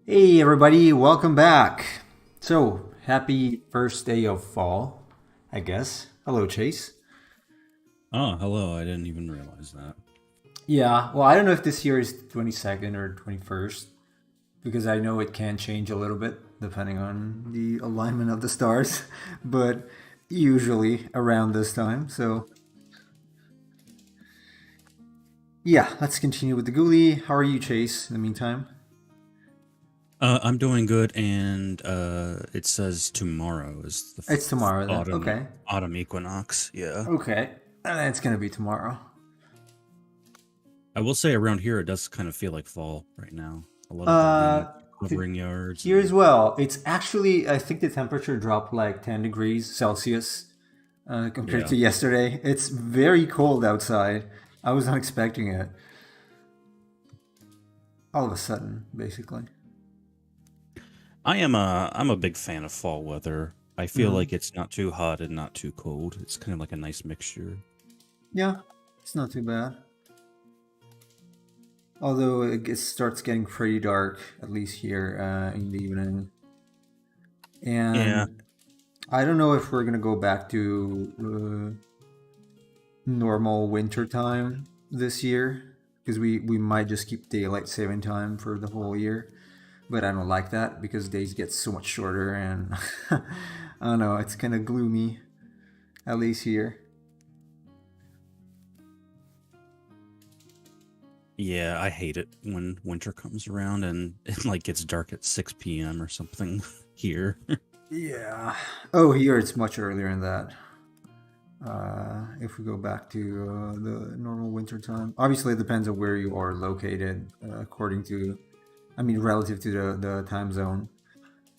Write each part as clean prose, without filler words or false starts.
Hey everybody, welcome back. So, happy first day of fall, I guess. Hello, Chase. Oh, hello. I didn't even realize that. Yeah, well, I don't know if this year is 22nd or 21st because I know it can change a little bit depending on the alignment of the stars, but usually around this time. So, yeah, let's continue with the Ghoulie. How are you, Chase, in the meantime? I'm doing good, and it says tomorrow is the It's tomorrow then. autumn Okay. autumn equinox. Yeah, Okay. And it's going to be tomorrow. I will say around here it does kind of feel like fall right now. A lot of the wind Uh, covering yards, Here as and well. It's actually, I think the temperature dropped like 10 degrees Celsius compared yeah, to yesterday. It's very cold outside. I was not expecting it all of a sudden, basically. I'm a big fan of fall weather. I feel Hmm. like it's not too hot and not too cold. It's kind of like a nice mixture. Yeah, it's not too bad. Although starts getting pretty dark, at least here in the evening. Yeah, And I don't know if we're going to go back to normal winter time this year because we might just keep daylight saving time for the whole year, but I don't like that because days get so much shorter and I don't know, it's kind of gloomy, at least here. yeah, I hate it when winter comes around and it like gets dark at 6 p.m. or something here. Yeah. Oh, here it's much earlier than that. If we go back to the normal winter time, obviously it depends on where you are located, according to, I mean, relative to the time zone.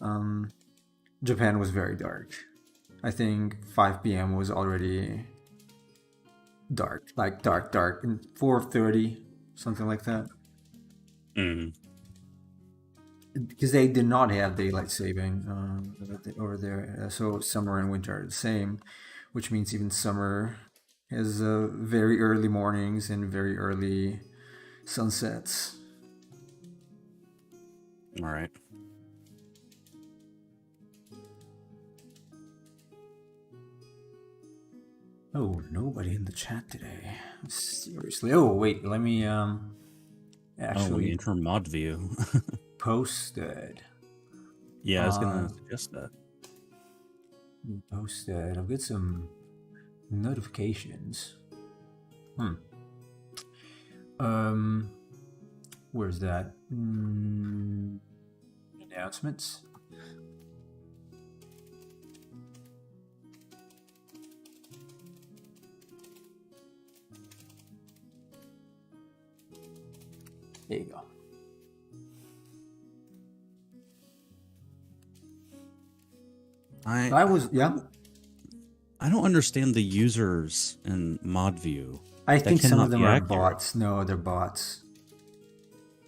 Um, Japan was very dark. I think 5 p.m. was already dark, like dark, dark, and 4:30, something like that, Mm. because they did not have daylight saving over there. So summer and winter are the same, which means even summer has very early mornings and very early sunsets. All right. Oh, nobody in the chat today. Seriously. Oh, wait. Let me Oh, let me actually enter mod view. post it. Yeah, I was Uh, gonna suggest that. Post it. I'll get some notifications. Hmm. Um, where's that? Announcements. There you go. I I was, yeah. I don't understand the users in mod view. I That think some of cannot them be are accurate. bots. No, they're bots.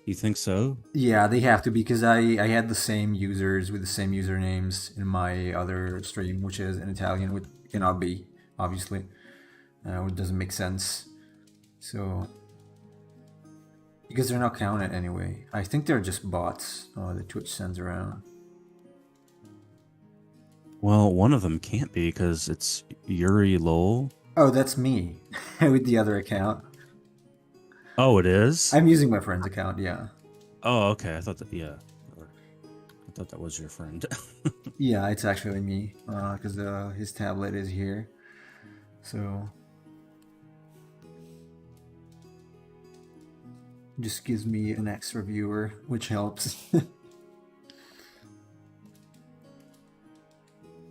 You think so? Yeah, they have to because I had the same users with the same usernames in my other stream, which is in Italian, which cannot be obviously. It doesn't make sense. So because they're not counted anyway. I think they're just bots that Twitch sends around. Well, one of them can't be because it's Yuri Lowell. Oh, that's me with the other account. Oh, it is? I'm using my friend's account. Yeah, Oh, okay. I thought that, yeah. Or- I thought that was your friend. yeah, it's actually me because his tablet is here. So just gives me an extra viewer, which helps a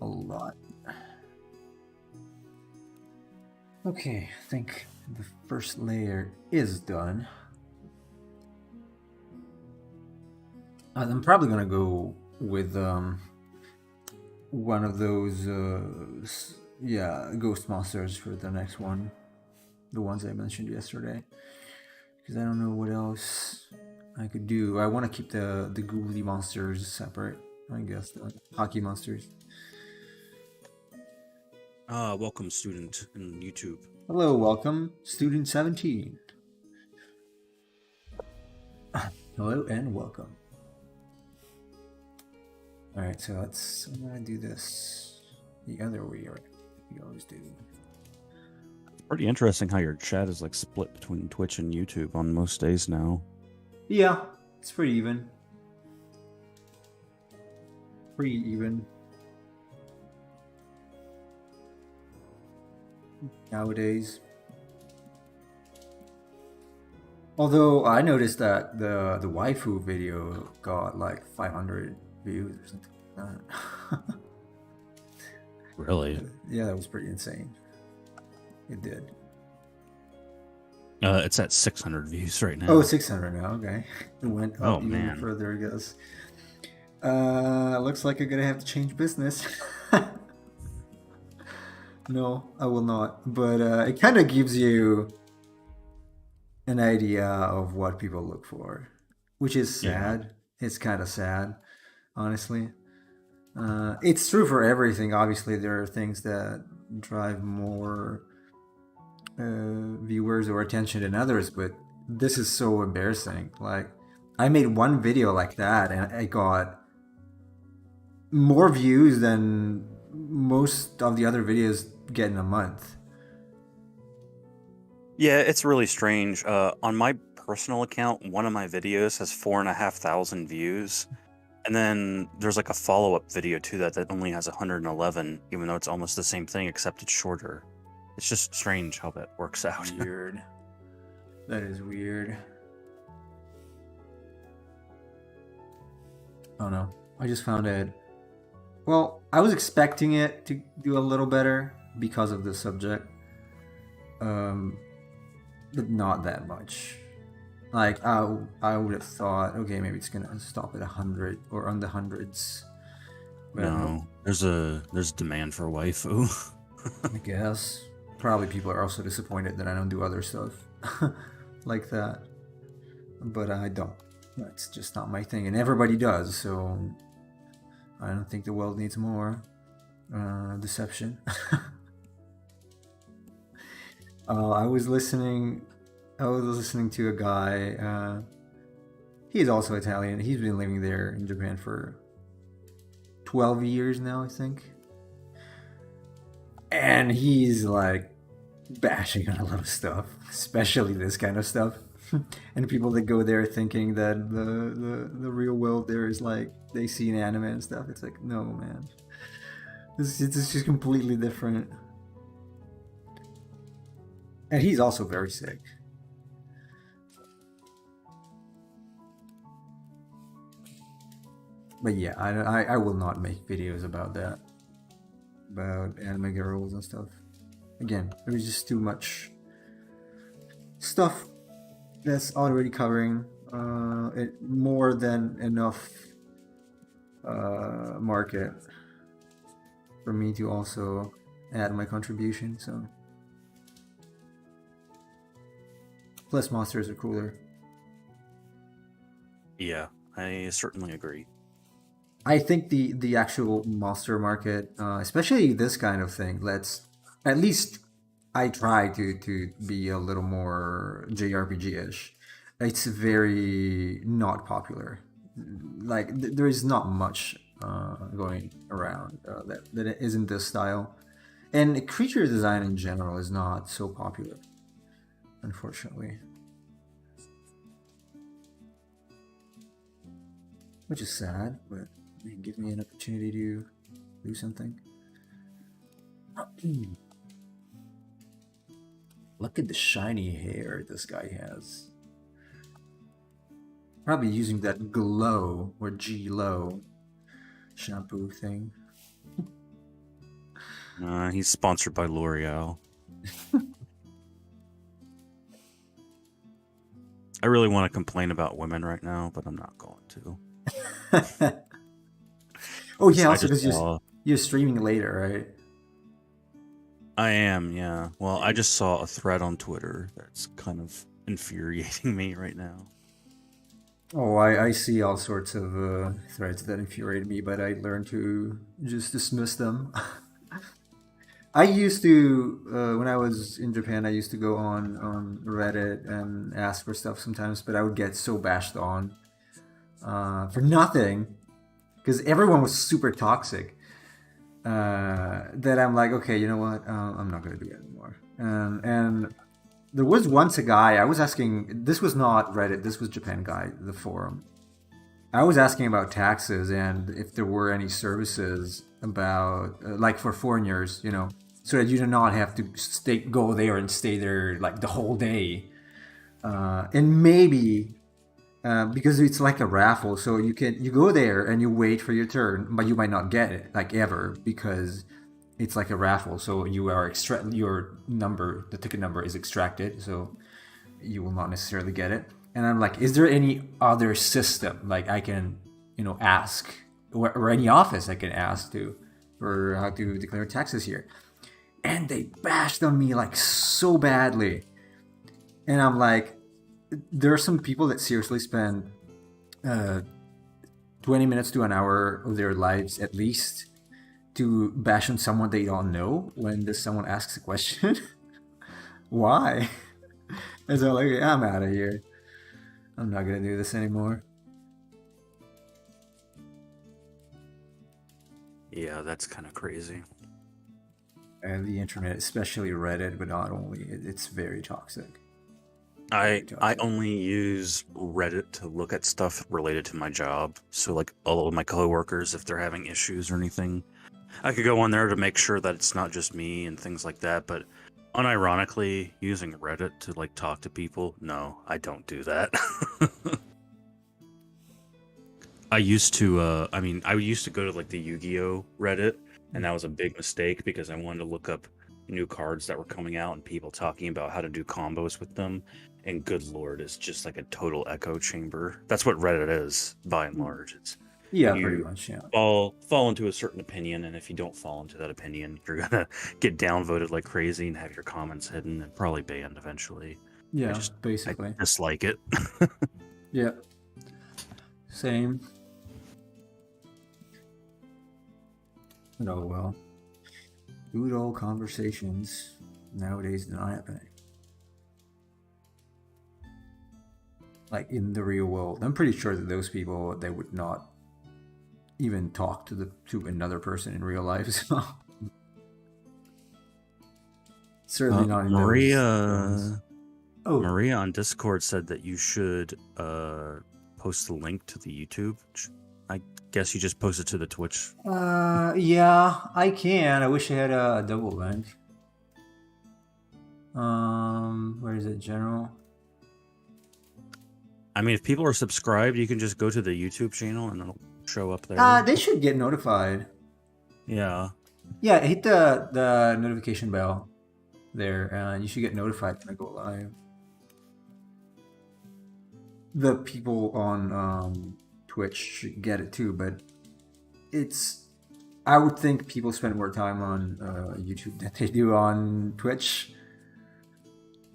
lot. Okay, I think the first layer is done. I'm probably gonna go with one of those, yeah, ghost monsters for the next one. The ones I mentioned yesterday, because I don't know what else I could do. I want to keep the ghoulie monsters separate. I guess the hockey monsters. Welcome, student in YouTube. Hello, welcome, student 17. Hello and welcome. All right, so I'm gonna do this the other way around. We always do. Pretty interesting how your chat is like split between Twitch and YouTube on most days now. Yeah, it's pretty even. Pretty even. Nowadays. Although I noticed that the waifu video got like 500 views or something like that. Really? Yeah, that was pretty insane. It did. It's at 600 views right now. Oh, 600 now. Okay, it went up Oh, even man. further, I guess. Looks like I'm gonna have to change business. No, I will not. But it kind of gives you an idea of what people look for, which is Yeah. sad. It's kind of sad, honestly. It's true for everything. Obviously, there are things that drive more viewers or attention than others, but this is so embarrassing. Like, I made one video like that, and I got more views than most of the other videos get in a month. Yeah, it's really strange. On my personal account, one of my videos has 4,500 views. And then there's like a follow-up video to that that only has 111, even though it's almost the same thing, except it's shorter. It's just strange how that works out. Weird. That is weird. Oh no. I just found it. Well, I was expecting it to do a little better because of the subject. But not that much. Like I would have thought, okay, maybe it's gonna stop at 100 or on the hundreds. But No, there's demand for waifu. I guess probably people are also disappointed that I don't do other stuff like that. But I don't. That's just not my thing, and everybody does. So I don't think the world needs more deception. I was listening to a guy. He's also Italian. He's been living there in Japan for 12 years now, I think. And he's like bashing on a lot of stuff, especially this kind of stuff. And people that go there thinking that the real world there is like they see in anime and stuff. It's like, no, man. This is just completely different. And he's also very sick. But yeah, I will not make videos about that. About anime girls and stuff. Again, there's just too much stuff that's already covering it more than enough market for me to also add my contribution. So plus monsters are cooler. Yeah, I certainly agree. I think the actual monster market, especially this kind of thing, let's at least I try to be a little more JRPG-ish. It's very not popular. Like there is not much going around that it isn't this style, and creature design in general is not so popular, unfortunately. Which is sad, but it gives me an opportunity to do something. Look at the shiny hair this guy has. Probably using that glow or G-Low shampoo thing. He's sponsored by L'Oreal. I really want to complain about women right now, but I'm not going to. Oh yeah, I also just because saw- you're streaming later, right? I am, yeah. Well, I just saw a thread on Twitter that's kind of infuriating me right now. Oh, I see all sorts of threads that infuriate me, but I learned to just dismiss them. I used to, when I was in Japan, I used to go on Reddit and ask for stuff sometimes, but I would get so bashed on for nothing. because everyone was super toxic. That I'm like, okay, you know what? I'm not gonna do it anymore. And there was once a guy I was asking. This was not Reddit. This was Japan Guy, the forum. I was asking about taxes and if there were any services about like for foreigners, so that you do not have to go there and stay there like the whole day. And maybe because it's like a raffle, so you go there and you wait for your turn, but you might not get it like ever because it's like a raffle. So your number, the ticket number is extracted, so you will not necessarily get it. And I'm like, is there any other system like I can, ask, or any office I can ask to for how to declare taxes here? And they bashed on me like so badly. And I'm like, there are some people that seriously spend 20 minutes to an hour of their lives at least to bash on someone they don't know when someone asks a question. Why? And so I'm like, I'm out of here. I'm not gonna do this anymore. Yeah, that's kind of crazy. And the internet, especially Reddit, but not only, it's very toxic. I only use Reddit to look at stuff related to my job. So like all of my coworkers, if they're having issues or anything, I could go on there to make sure that it's not just me and things like that. But unironically, using Reddit to like talk to people, no, I don't do that. I used to I used to go to like the Yu-Gi-Oh Reddit, and that was a big mistake because I wanted to look up new cards that were coming out and people talking about how to do combos with them. And good lord, it's just like a total echo chamber. That's what Reddit is, by and large. It's Yeah, you pretty much. Yeah. fall into a certain opinion, and if you don't fall into that opinion, you're gonna get downvoted like crazy and have your comments hidden and probably banned eventually. Yeah, I basically. dislike it. Yeah. Same. But oh well. Good old conversations nowadays not happening. Like in the real world, I'm pretty sure that those people, they would not even talk to another person in real life. So certainly not in Maria. those. Oh, Maria on Discord said that you should post the link to the YouTube. I guess you just posted to the Twitch. yeah, I can. I wish I had a double link. Where is it? General. I mean, if people are subscribed, you can just go to the YouTube channel and it'll show up there. They should get notified. Yeah. Yeah, hit the notification bell there, and you should get notified when I go live. The people on Twitch should get it too, but I would think people spend more time on YouTube than they do on Twitch.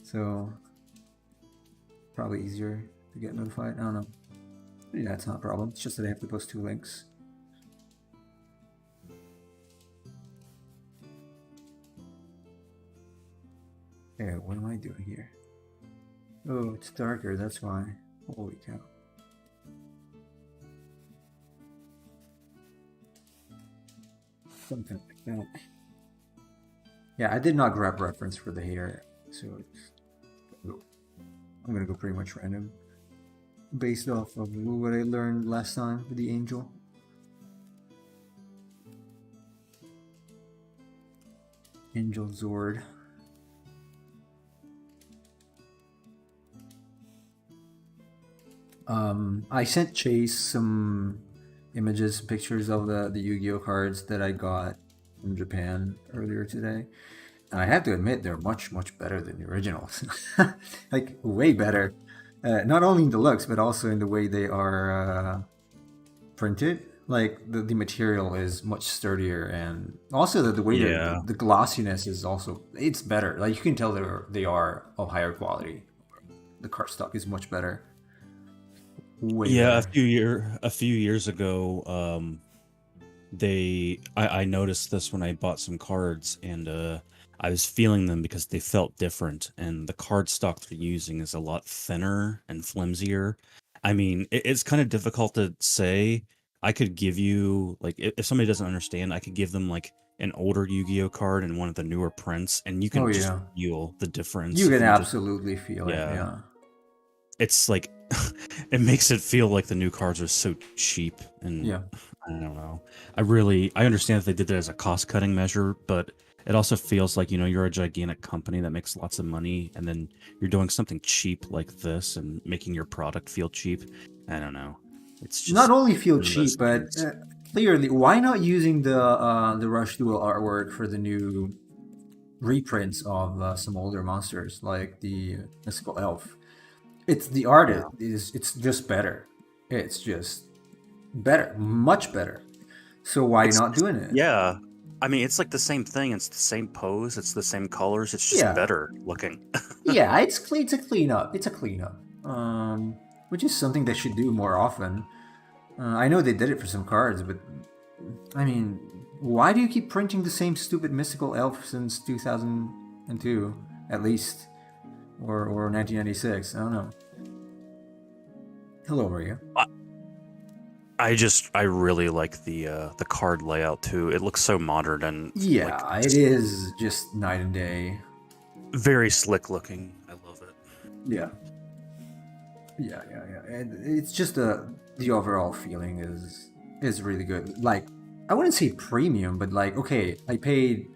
So probably easier to get notified. I don't know. Yeah, it's not a problem. It's just that I have to post 2 links. Yeah, what am I doing here? Oh, it's darker, that's why. Holy cow. Something like that. Yeah, I did not grab reference for the hair, so I'm gonna go pretty much random. Based off of what I learned last time with the angel. Angel Zord. I sent Chase some images, pictures of the Yu-Gi-Oh cards that I got from Japan earlier today. And I have to admit, they're much, much better than the originals. Like, way better. Not only in the looks, but also in the way they are printed. Like, the material is much sturdier, and also the way the glossiness is also, it's better. Like, you can tell they are of higher quality. The cardstock is much better. Way better. A few years ago, I noticed this when I bought some cards, and I was feeling them because they felt different, and the cardstock they're using is a lot thinner and flimsier. I mean, it's kind of difficult to say. I could give you like if somebody doesn't understand, I could give them like an older Yu-Gi-Oh card and one of the newer prints, and you Oh can just yeah, feel the difference you if can you just absolutely feel it. yeah. Yeah, It's like it makes it feel like the new cards are so cheap, and yeah. I don't know. I understand that they did that as a cost cutting measure, but it also feels like, you're a gigantic company that makes lots of money, and then you're doing something cheap like this and making your product feel cheap. I don't know. It's Not just only feel one of those cheap, but things. clearly, why not using the Rush Duel artwork for the new reprints of some older monsters like the Mystical Elf? It's the art Yeah. is it's just better. It's just better, much better. So why not doing it? Yeah. I mean, it's like the same thing. It's the same pose. It's the same colors. It's just Yeah, better looking. yeah. It's a cleanup. It's a cleanup. Which is something they should do more often. I know they did it for some cards, but I mean, why do you keep printing the same stupid mystical elf since 2002, at least, or 1996? I don't know. Hello, Maria. I really like the card layout too. It looks so modern and like Yeah, it just is just night and day. very slick looking. I love it. Yeah, yeah. And it's just the overall feeling is really good. Like, I wouldn't say premium, but like, okay, I paid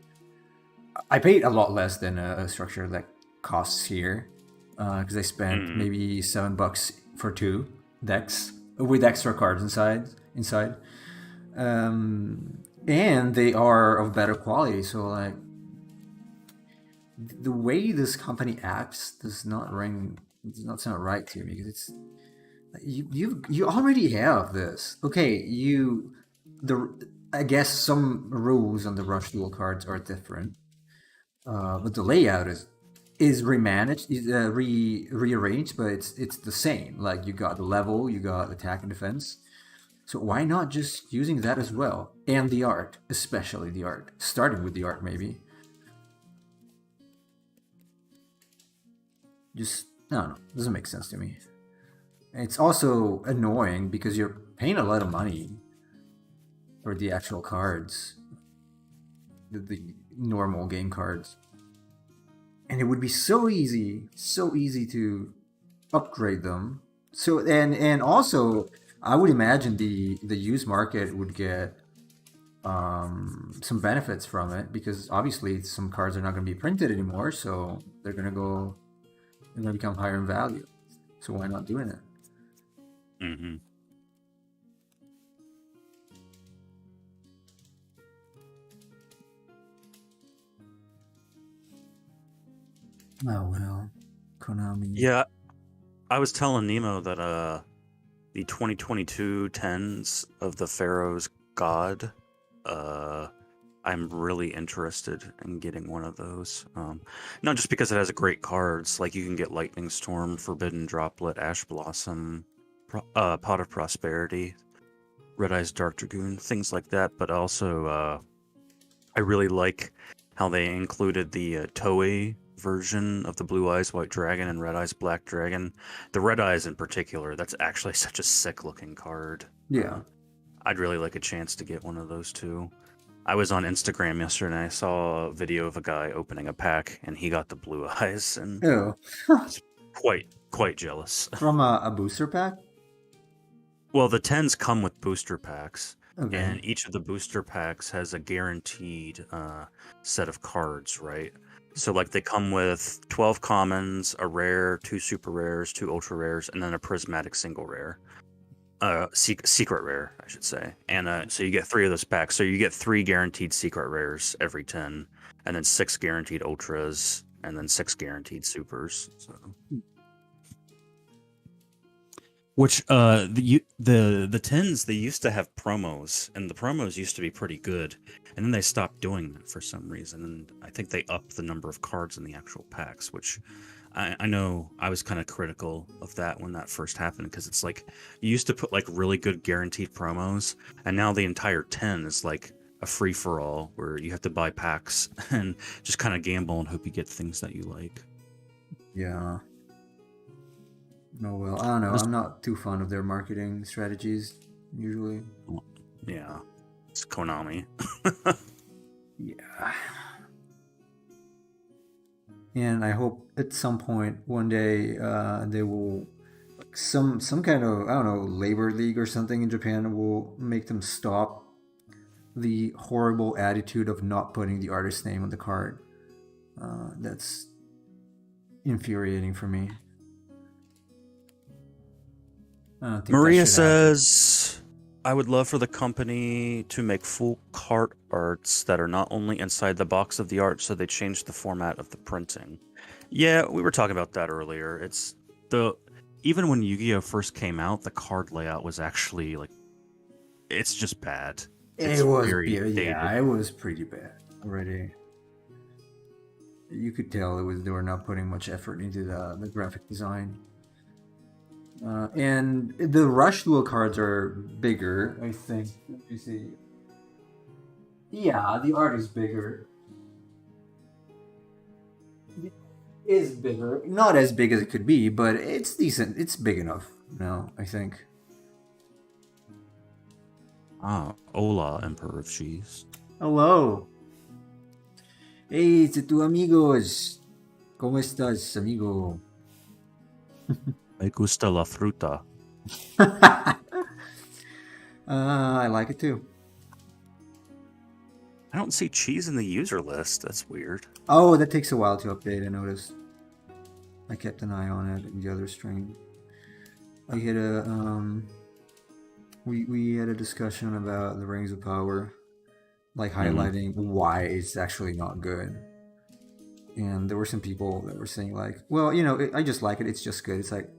a lot less than a structure that costs here, because I spent Mm. maybe $7 for two decks with extra cards inside, and they are of better quality. So like, the way this company acts does not sound right to me, because it's you already have this. Okay, the I guess some rules on the Rush Duel cards are different, but the layout is remanaged, is rearranged, but it's the same. Like, you got the level, you got attack and defense. So why not just using that as well? And the art, especially the art, starting with the art maybe. Just, I don't know, doesn't make sense to me. It's also annoying because you're paying a lot of money for the actual cards, the normal game cards, and it would be so easy to upgrade them. So, and also, I would imagine the used market would get some benefits from it, because obviously some cards are not going to be printed anymore, so they're going to become higher in value. So why not doing it? Mm-hmm. Oh well, Konami. Yeah, I was telling Nemo that the 2022 tens of the Pharaoh's God, I'm really interested in getting one of those. Not just because it has great cards, like you can get Lightning Storm, Forbidden Droplet, Ash Blossom, Pot of Prosperity, Red Eyes Dark Dragoon, things like that, but also I really like how they included the Toei version of the Blue Eyes White Dragon and Red Eyes Black Dragon. The Red Eyes in particular, that's actually such a sick looking card. Yeah. I'd really like a chance to get one of those too. I was on Instagram yesterday and I saw a video of a guy opening a pack and he got the Blue Eyes, and Oh, I was quite jealous. from a booster pack. Well, the 10s come with booster packs, Okay. and each of the booster packs has a guaranteed set of cards, right? So, like, they come with 12 commons, a rare, 2 super rares, 2 ultra rares, and then a prismatic single rare. Secret rare, I should say. And so you get 3 of those packs. So you get 3 guaranteed secret rares every 10, and then 6 guaranteed ultras, and then 6 guaranteed supers. So. Which the tens, they used to have promos, and the promos used to be pretty good, and then they stopped doing that for some reason, and I think they upped the number of cards in the actual packs, which I know I was kind of critical of that when that first happened, because it's like you used to put like really good guaranteed promos, and now the entire 10 is like a free for all where you have to buy packs and just kind of gamble and hope you get things that you like. Yeah. Oh well, I don't know. This- I'm not too fond of their marketing strategies. usually. Yeah, it's Konami. Yeah. And I hope at some point one day they will some kind of, I don't know, labor league or something in Japan will make them stop the horrible attitude of not putting the artist's name on the card. That's infuriating for me. I don't think Maria that should happen. says, I would love for the company to make full card arts that are not only inside the box of the art, so they change the format of the printing. Yeah, we were talking about that earlier. It's the even when Yu-Gi-Oh first came out, the card layout was actually like it's just bad. It's It was very dated. yeah, it was pretty bad already. You could tell they were not putting much effort into the graphic design. And the Rush Duel cards are bigger, I think. Let me see. Yeah, the art is bigger. It is bigger. Not as big as it could be, but it's decent. It's big enough now, I think. Ah, Hola, Emperor of Cheese. Hello. Hey, it's tu amigos. ¿Cómo estás, amigo? Me gusta la fruta. I like it too. I don't see cheese in the user list. That's weird. Oh, that takes a while to update, I noticed. I kept an eye on it in the other stream. I had a we had a discussion about the Rings of Power, like highlighting why it's actually not good. And there were some people that were saying like, well, I just like it. It's just good. It's like,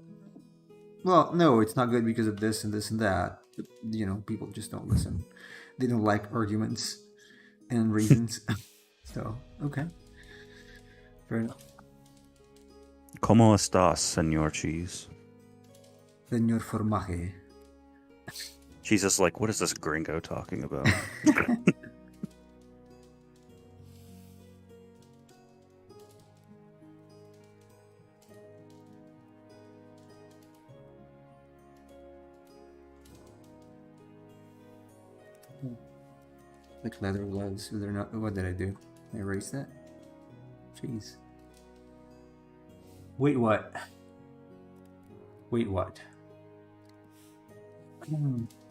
well, no, it's not good because of this and this and that. But, people just don't listen. They don't like arguments and reasons. So, okay. Fair enough. ¿Cómo estás, Señor Cheese? Señor Formaje. Cheese is like, what is this gringo talking about? Like leather gloves. They're not. What did I do? I erased that? Jeez. Wait, what? Wait, what?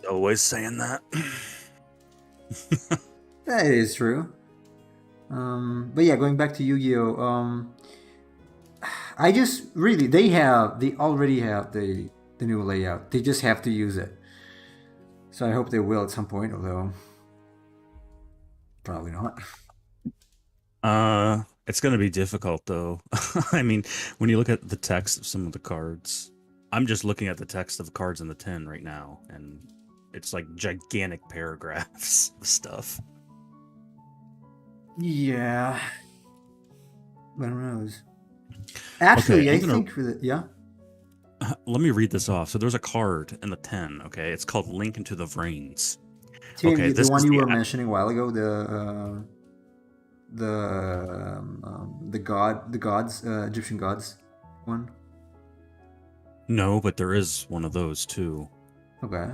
Always saying that. That is true. But yeah, going back to Yu-Gi-Oh. I just really they already have the new layout. They just have to use it. So I hope they will at some point, although probably not. It's gonna be difficult though. I mean, when you look at the text of some of the cards, I'm just looking at the text of the cards in the 10 right now, and it's like gigantic paragraphs of stuff. Yeah. But who knows? Actually, Okay, I think for the yeah. Let me read this off. So there's a card in the 10, okay? It's called Link into the Vrains. Tim, Okay, the this one is you the were mentioning a while ago, the gods, Egyptian gods one. No, but there is one of those too. Okay.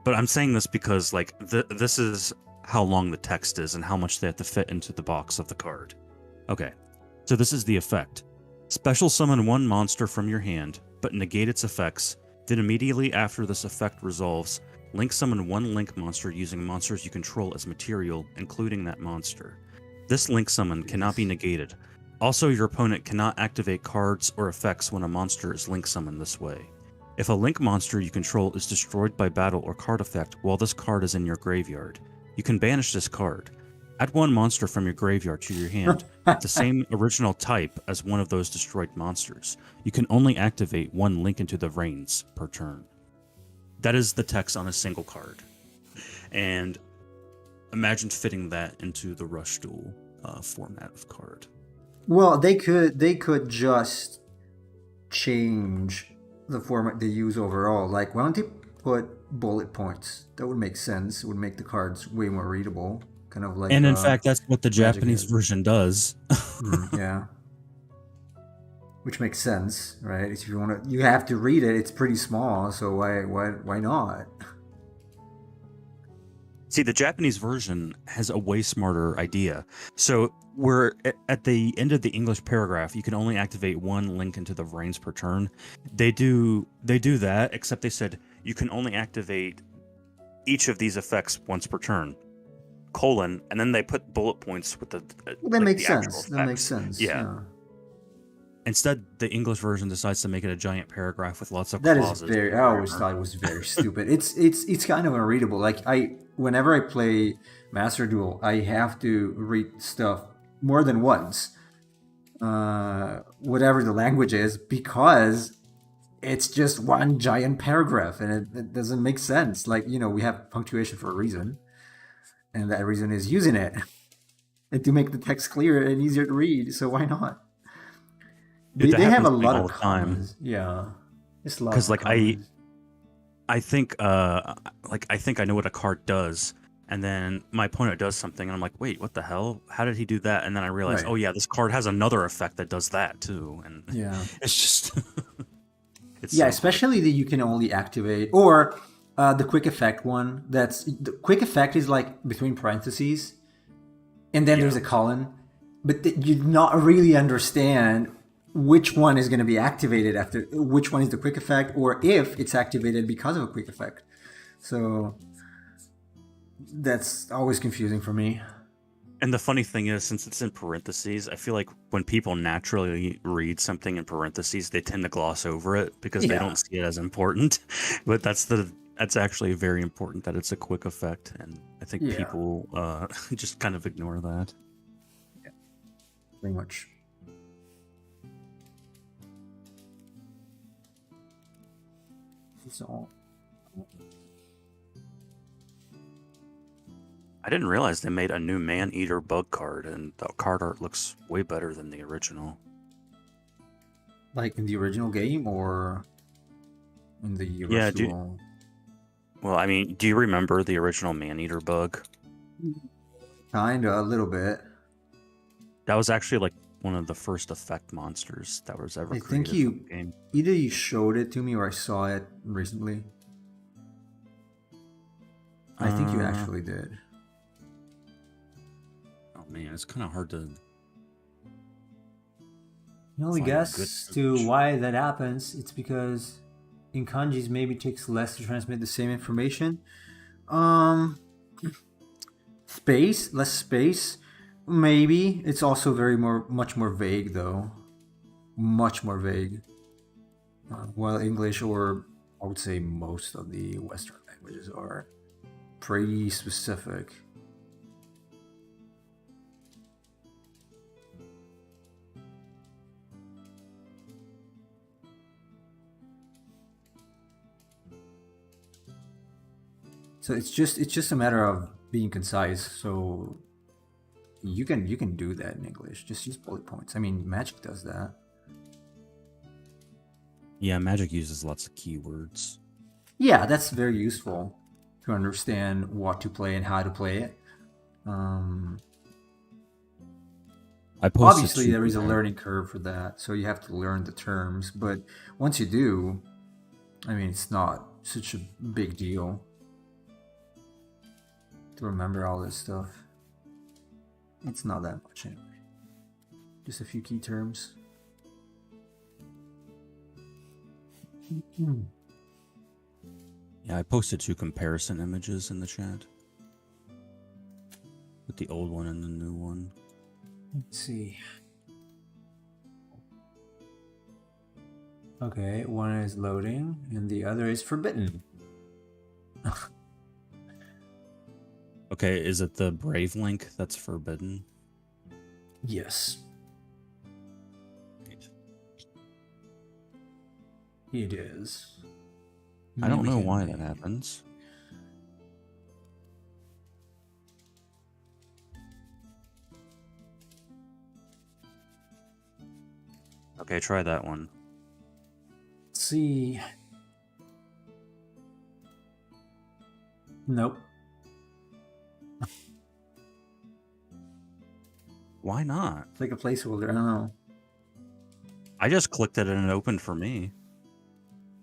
But I'm saying this because like this is how long the text is and how much they have to fit into the box of the card. Okay. So this is the effect. Special summon one monster from your hand, but negate its effects. Then immediately after this effect resolves, Link summon one Link monster using monsters you control as material, including that monster. This Link summon cannot be negated. Also, your opponent cannot activate cards or effects when a monster is Link summoned this way. If a Link monster you control is destroyed by battle or card effect while this card is in your graveyard, you can banish this card. Add one monster from your graveyard to your hand, the same original type as one of those destroyed monsters. You can only activate one Link into the Vrains per turn. That is the text on a single card. And imagine fitting that into the Rush Duel format of card. Well, they could just change the format they use overall. Like, why don't they put bullet points? That would make sense. It would make the cards way more readable. Kind of like. And in fact, that's what the Japanese version does. Yeah. Which makes sense, right? If you have to read it, it's pretty small. So why not? See, the Japanese version has a way smarter idea. So we're at the end of the English paragraph, you can only activate one link into the brains per turn. They do that, except they said you can only activate each of these effects once per turn. Colon, and then they put bullet points with the Well, that like makes the actual sense. effects. That makes sense. Yeah. Instead, the English version decides to make it a giant paragraph with lots of That is clauses. very. I always thought it was very stupid. It's kind of unreadable. Like whenever I play Master Duel, I have to read stuff more than once, whatever the language is, because it's just one giant paragraph, and it doesn't make sense. Like we have punctuation for a reason, and that reason is using it, and to make the text clearer and easier to read. So why not? Dude, that They have a happens to me lot all of the time. commas. Yeah, it's a lot Because of commas. I think I think I know what a card does, and then my opponent does something, and I'm like, wait, what the hell? How did he do that? And then I realize, Right. oh yeah, this card has another effect that does that too, and Yeah. it's just it's Yeah, so especially that you can only activate, or the quick effect one. That's the quick effect is like between parentheses, and then there's a colon, but you not really understand which one is going to be activated after, which one is the quick effect, or if it's activated because of a quick effect. So that's always confusing for me. And the funny thing is, since it's in parentheses, I feel like when people naturally read something in parentheses, they tend to gloss over it because they Yeah. don't see it as important. But that's actually very important that it's a quick effect, and I think Yeah. people just kind of ignore that. Yeah, pretty much. So I didn't realize they made a new Man-Eater bug card, and the card art looks way better than the original. like in the original game or in the Yeah, Duel? well, I mean, do you remember the original Man-Eater bug? Kinda, a little bit. That was actually like one of the first effect monsters that was ever I created think for the game. either you showed it to me or I saw it recently. I think you actually did. Oh man, it's kind of hard to. The only Find a guess good to image. why that happens, it's because in kanjis maybe it takes less to transmit the same information. Less space. Maybe it's also much more vague though, much more vague. While English, or I would say most of the Western languages, are pretty specific. So it's just a matter of being concise. So you can do that in English. Just use bullet points. I mean, Magic does that. Yeah, Magic uses lots of keywords. Yeah, that's very useful to understand what to play and how to play it. Obviously, there is a learning curve for that, so you have to learn the terms. But once you do, I mean, it's not such a big deal to remember all this stuff. It's not that much anyway. Just a few key terms. Yeah, I posted 2 comparison images in the chat. With the old one and the new one. Let's see. Okay, one is loading and the other is forbidden. Okay, is it the Brave link that's forbidden? Yes. It is. I don't know why that happens. Okay, try that one. Let's see. Nope. Why not? It's like a placeholder. I don't know. I just clicked it and it opened for me.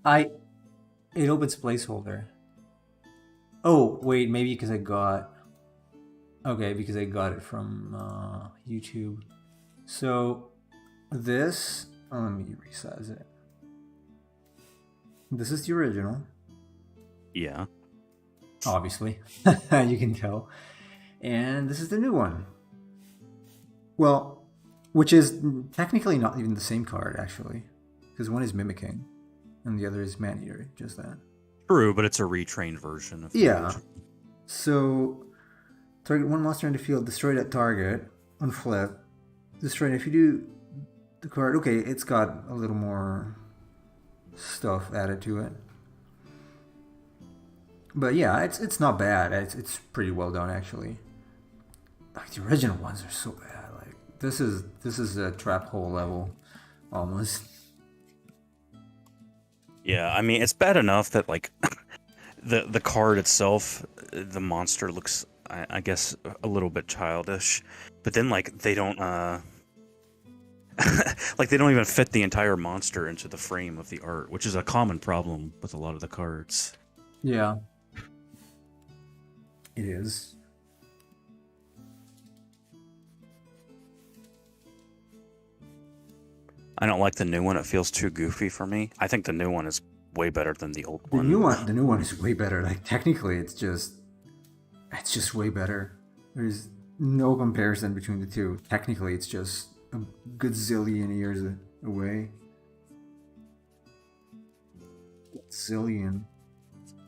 It opens placeholder. Oh wait, maybe because I got. Okay, because I got it from YouTube. So this. Let me resize it. This is the original, Yeah. obviously. You can tell. And this is the new one. Well, which is technically not even the same card, actually. Because one is Mimicking, and the other is Maneater, just that. True, but it's a retrained version of the Yeah. original. So, target one monster in the field, destroy that target, on flip. Destroy it. If you do the card, okay, it's got a little more stuff added to it. But yeah, it's not bad. It's pretty well done, actually. Like, the original ones are so bad. Like, this is a trap hole level, almost. Yeah, I mean, it's bad enough that like the card itself, the monster looks, I guess, a little bit childish, but then like they don't like they don't even fit the entire monster into the frame of the art, which is a common problem with a lot of the cards. Yeah. It is. I don't like the new one. It feels too goofy for me. I think the new one is way better than the old one. The new one is way better. Like, technically, it's just way better. There's no comparison between the two. Technically, it's just a gazillion years away. Gazillion.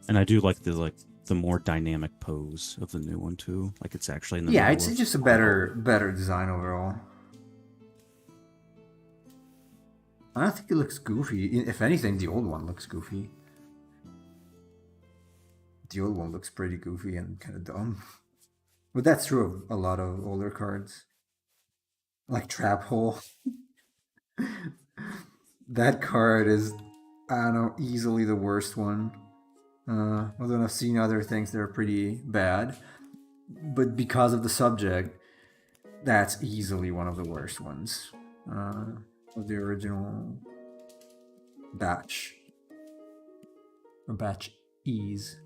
And I do like the more dynamic pose of the new one too. Like it's actually in the Yeah, middle it's of just a better design overall. I don't think it looks goofy. If anything, the old one looks goofy. The old one looks pretty goofy and kind of dumb. But that's true of a lot of older cards. Like Trap Hole. That card is, I don't know, easily the worst one. Although I've seen other things that are pretty bad. But because of the subject, that's easily one of the worst ones. Of the original batch. Or batch E's.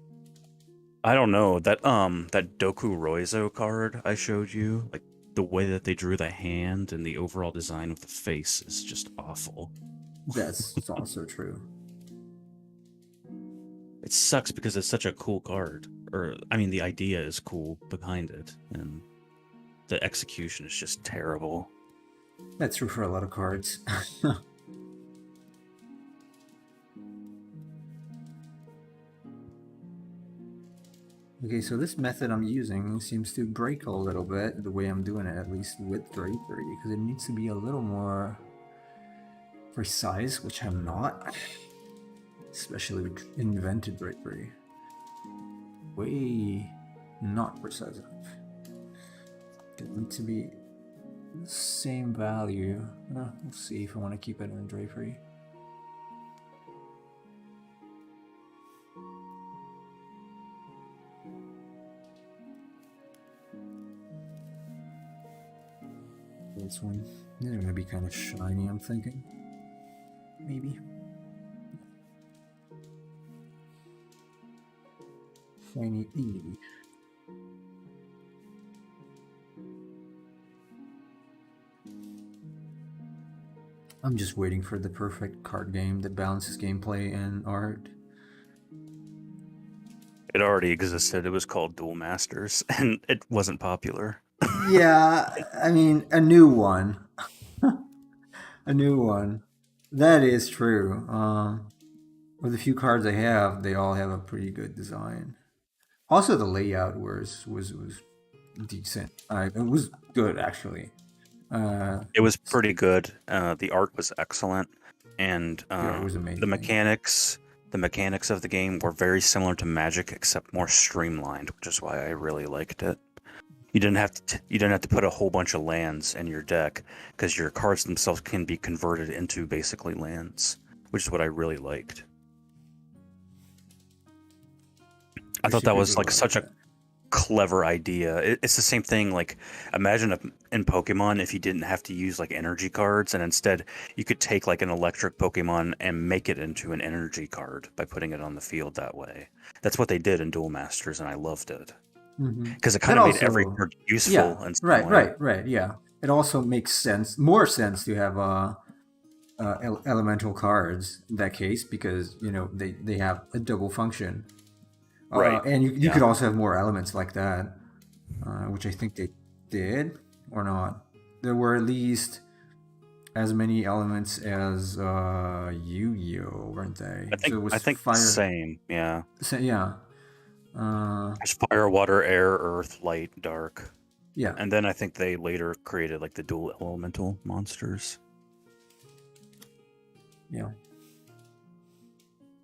I don't know, that Doku Roizo card I showed you, like the way that they drew the hand and the overall design of the face is just awful. That's also true. It sucks because it's such a cool card. Or I mean the idea is cool behind it, and the execution is just terrible. That's true for a lot of cards. Okay, so this method I'm using seems to break a little bit, the way I'm doing it, at least with drapery, because it needs to be a little more precise, which I'm not. Especially with invented drapery. Way not precise enough. It needs to be the same value. We'll see if I want to keep it in drapery. This one is going to be kind of shiny, I'm thinking. Maybe. Shiny E. I'm just waiting for the perfect card game that balances gameplay and art. It already existed. It was called Duel Masters, and it wasn't popular. Yeah, I mean, a new one. A new one. That is true. With the few cards I have, they all have a pretty good design. Also, the layout was decent. It was good, actually. It was pretty good. The art was excellent, and Yeah, it was amazing. the mechanics of the game were very similar to Magic, except more streamlined, which is why I really liked it. You didn't have to put a whole bunch of lands in your deck because your cards themselves can be converted into basically lands, which is what I really liked. I thought that was like such a clever idea. It's the same thing. Like, imagine in Pokemon if you didn't have to use like energy cards, and instead you could take like an electric Pokemon and make it into an energy card by putting it on the field that way. That's what they did in Duel Masters, and I loved it because it That kind of made every also, card yeah, useful in some right, way. right, right, yeah. It also makes sense, more sense to have elemental cards in that case because they have a double function, Right. and you Yeah. could also have more elements like that, which I think they did or not. There were at least as many elements as Yu-Gi-Oh, weren't they? I So think it I was think the fire. same. Yeah. Yeah, uh, There's fire, water, air, earth, light, dark. yeah, And then I think they later created like the dual elemental monsters. yeah.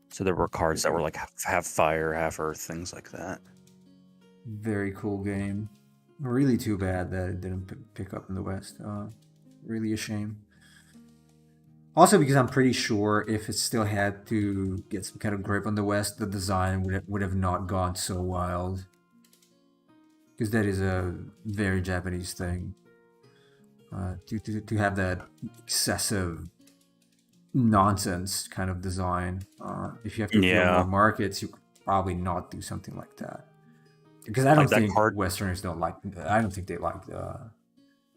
So there were cards that were like half fire, half earth, things like that. Very cool game. Really too bad that it didn't pick up in the West. Really a shame. Also, because I'm pretty sure if it still had to get some kind of grip on the West, the design would have not gone so wild. Because that is a very Japanese thing. To have that excessive nonsense kind of design. If you have to appeal more Yeah. markets, you could probably not do something like that. Because I don't Like that think card. Westerners don't like. I don't think they like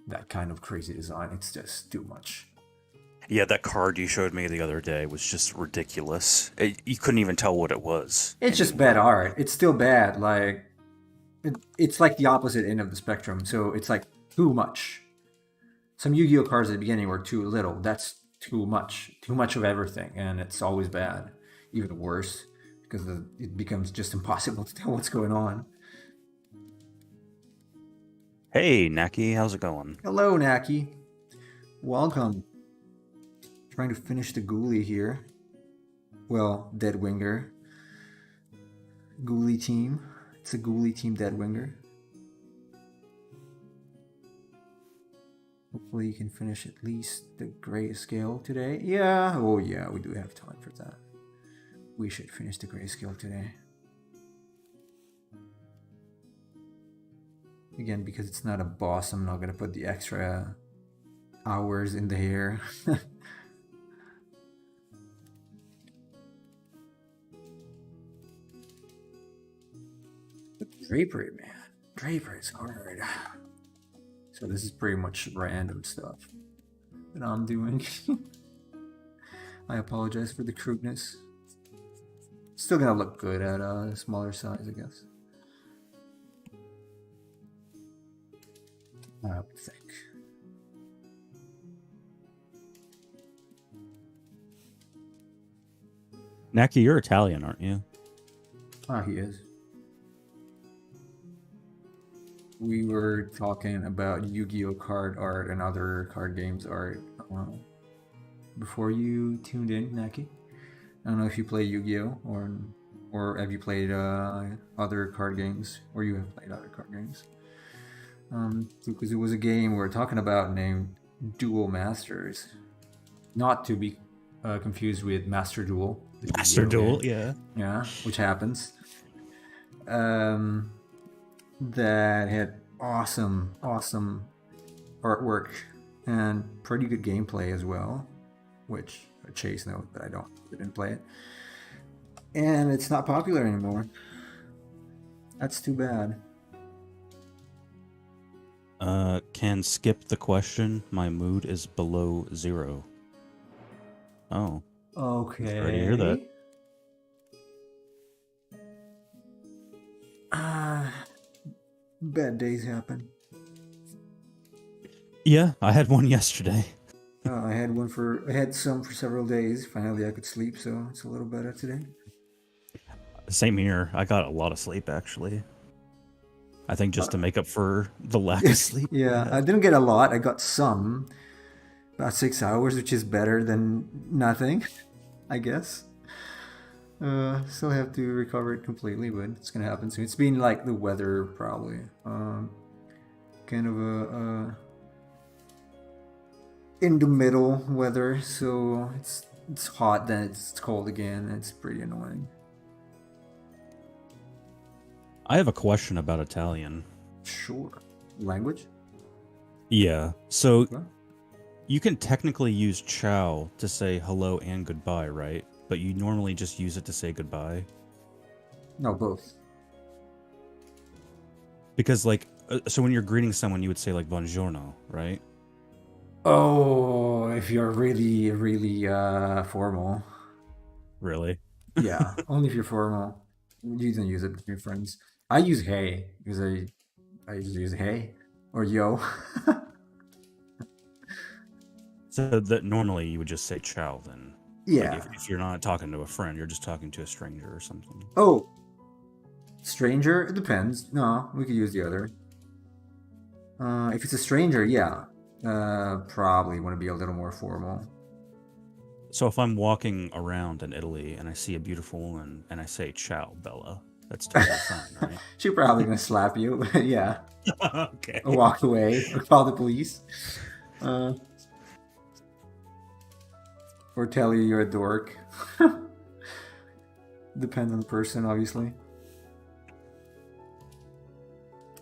that kind of crazy design. It's just too much. Yeah, that card you showed me the other day was just ridiculous. You couldn't even tell what it was It's just bad anymore. art. It's still bad. Like it's like the opposite end of the spectrum. So it's like too much. Some Yu-Gi-Oh cards at the beginning were too little. That's too much. Too much of everything, and it's always bad. Even worse because it becomes just impossible to tell what's going on. Hey, Naki, how's it going? Hello, Naki. Welcome. Trying to finish the Ghoulie here. Well, Deadwinger. Ghoulie team. It's a Ghoulie team Deadwinger. Hopefully you can finish at least the grayscale today. Yeah, oh yeah, we do have time for that. We should finish the grayscale today. Again, because it's not a boss, I'm not gonna put the extra hours in the hair. Drapery, man. Drapery is hard. So this is pretty much random stuff that I'm doing. I apologize for the crudeness. Still gonna look good at a smaller size, I guess. I would think. Naki, you're Italian, aren't you? Ah, he is. We were talking about Yu-Gi-Oh card art and other card games art before you tuned in, Naki. I don't know if you play Yu-Gi-Oh or have you played other card games, or you have played other card games. Because it was a game we were talking about named Duel Masters, not to be confused with Master Duel. Master Duel, game. yeah. Yeah, which happens. That had awesome artwork and pretty good gameplay as well, which Chase knows, but I didn't play it. And it's not popular anymore. That's too bad. Can skip the question. My mood is below 0. Oh. Okay. Sorry to hear that. Bad days happen. Yeah, I had one yesterday. I had some for several days. Finally, I could sleep, so it's a little better today. Same here. I got a lot of sleep, actually. I think just to make up for the lack of sleep. Yeah, I didn't get a lot. I got some. About 6 hours, which is better than nothing, I guess. Still have to recover it completely, but it's gonna happen soon. It's been like the weather, probably. Kind of a in the middle weather, so it's hot, then it's cold again. It's pretty annoying. I have a question about Italian. Sure. Language? Yeah. So Okay. you can technically use ciao to say hello and goodbye, right? But you normally just use it to say goodbye. No, both. Because like, so when you're greeting someone, you would say like buongiorno, right? Oh, if you're really, really formal. Really? Yeah, only if you're formal. You don't use it with your friends. I use hey because I just use hey or yo. So that normally you would just say ciao then. Like Yeah. if you're not talking to a friend, you're just talking to a stranger or something. Oh, stranger? It depends. No, we could use the other. If it's a stranger, yeah. Probably want to be a little more formal. So if I'm walking around in Italy and I see a beautiful woman and I say ciao, Bella, that's totally fine, right? She's probably gonna slap you. Yeah. Okay. Or walk away or call the police. Uh, or tell you you're a dork. Depends on the person, obviously.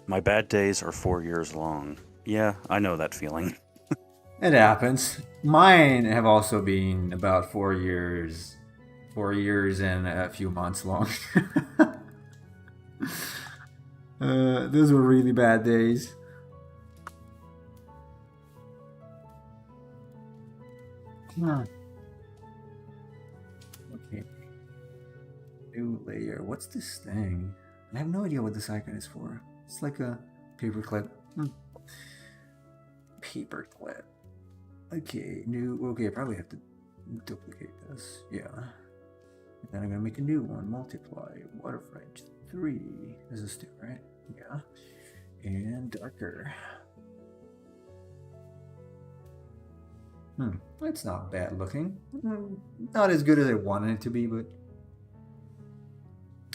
My bad days are 4 years long. Yeah, I know that feeling. It happens. Mine have also been about 4 years. 4 years and a few months long. Those were really bad days. Huh. Okay. New layer. What's this thing? I have no idea what this icon is for. It's like a paperclip. Paperclip. Okay, new. Okay, I probably have to duplicate this. Yeah. And then I'm gonna make a new one. Multiply. Waterfront 3. This is 2, right? Yeah. And darker. It's not bad looking. Not as good as I wanted it to be, but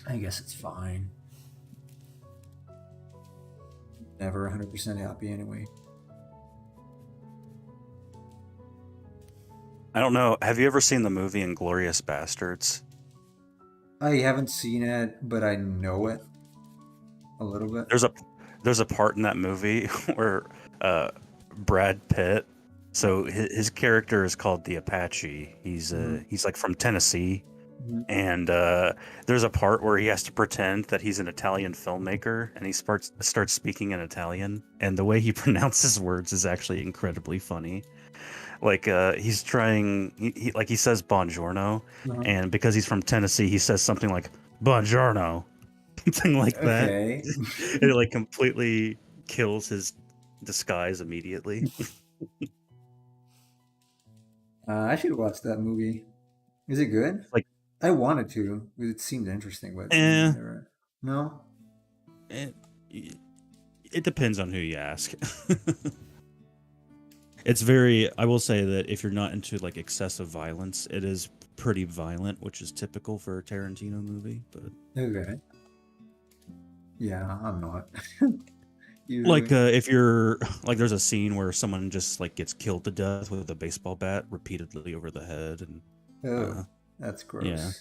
I guess it's fine. Never 100% happy anyway. I don't know. Have you ever seen the movie Inglorious Bastards? I haven't seen it, but I know it a little bit. There's a part in that movie where Brad Pitt. So his character is called the Apache. He's like from Tennessee, and there's a part where he has to pretend that he's an Italian filmmaker, and he starts speaking in Italian, and the way he pronounces words is actually incredibly funny. Like he's trying, he says buongiorno, and because he's from Tennessee, he says something like buongiorno, something like that. Okay. It like completely kills his disguise immediately. I should watch that movie. Is it good? Like, I wanted to, because it seemed interesting, but Eh. no. It depends on who you ask. It's very. I will say that if you're not into like excessive violence, it is pretty violent, which is typical for a Tarantino movie. But Okay. Yeah, I'm not. like if you're like, there's a scene where someone just like gets killed to death with a baseball bat repeatedly over the head, and that's gross. yeah.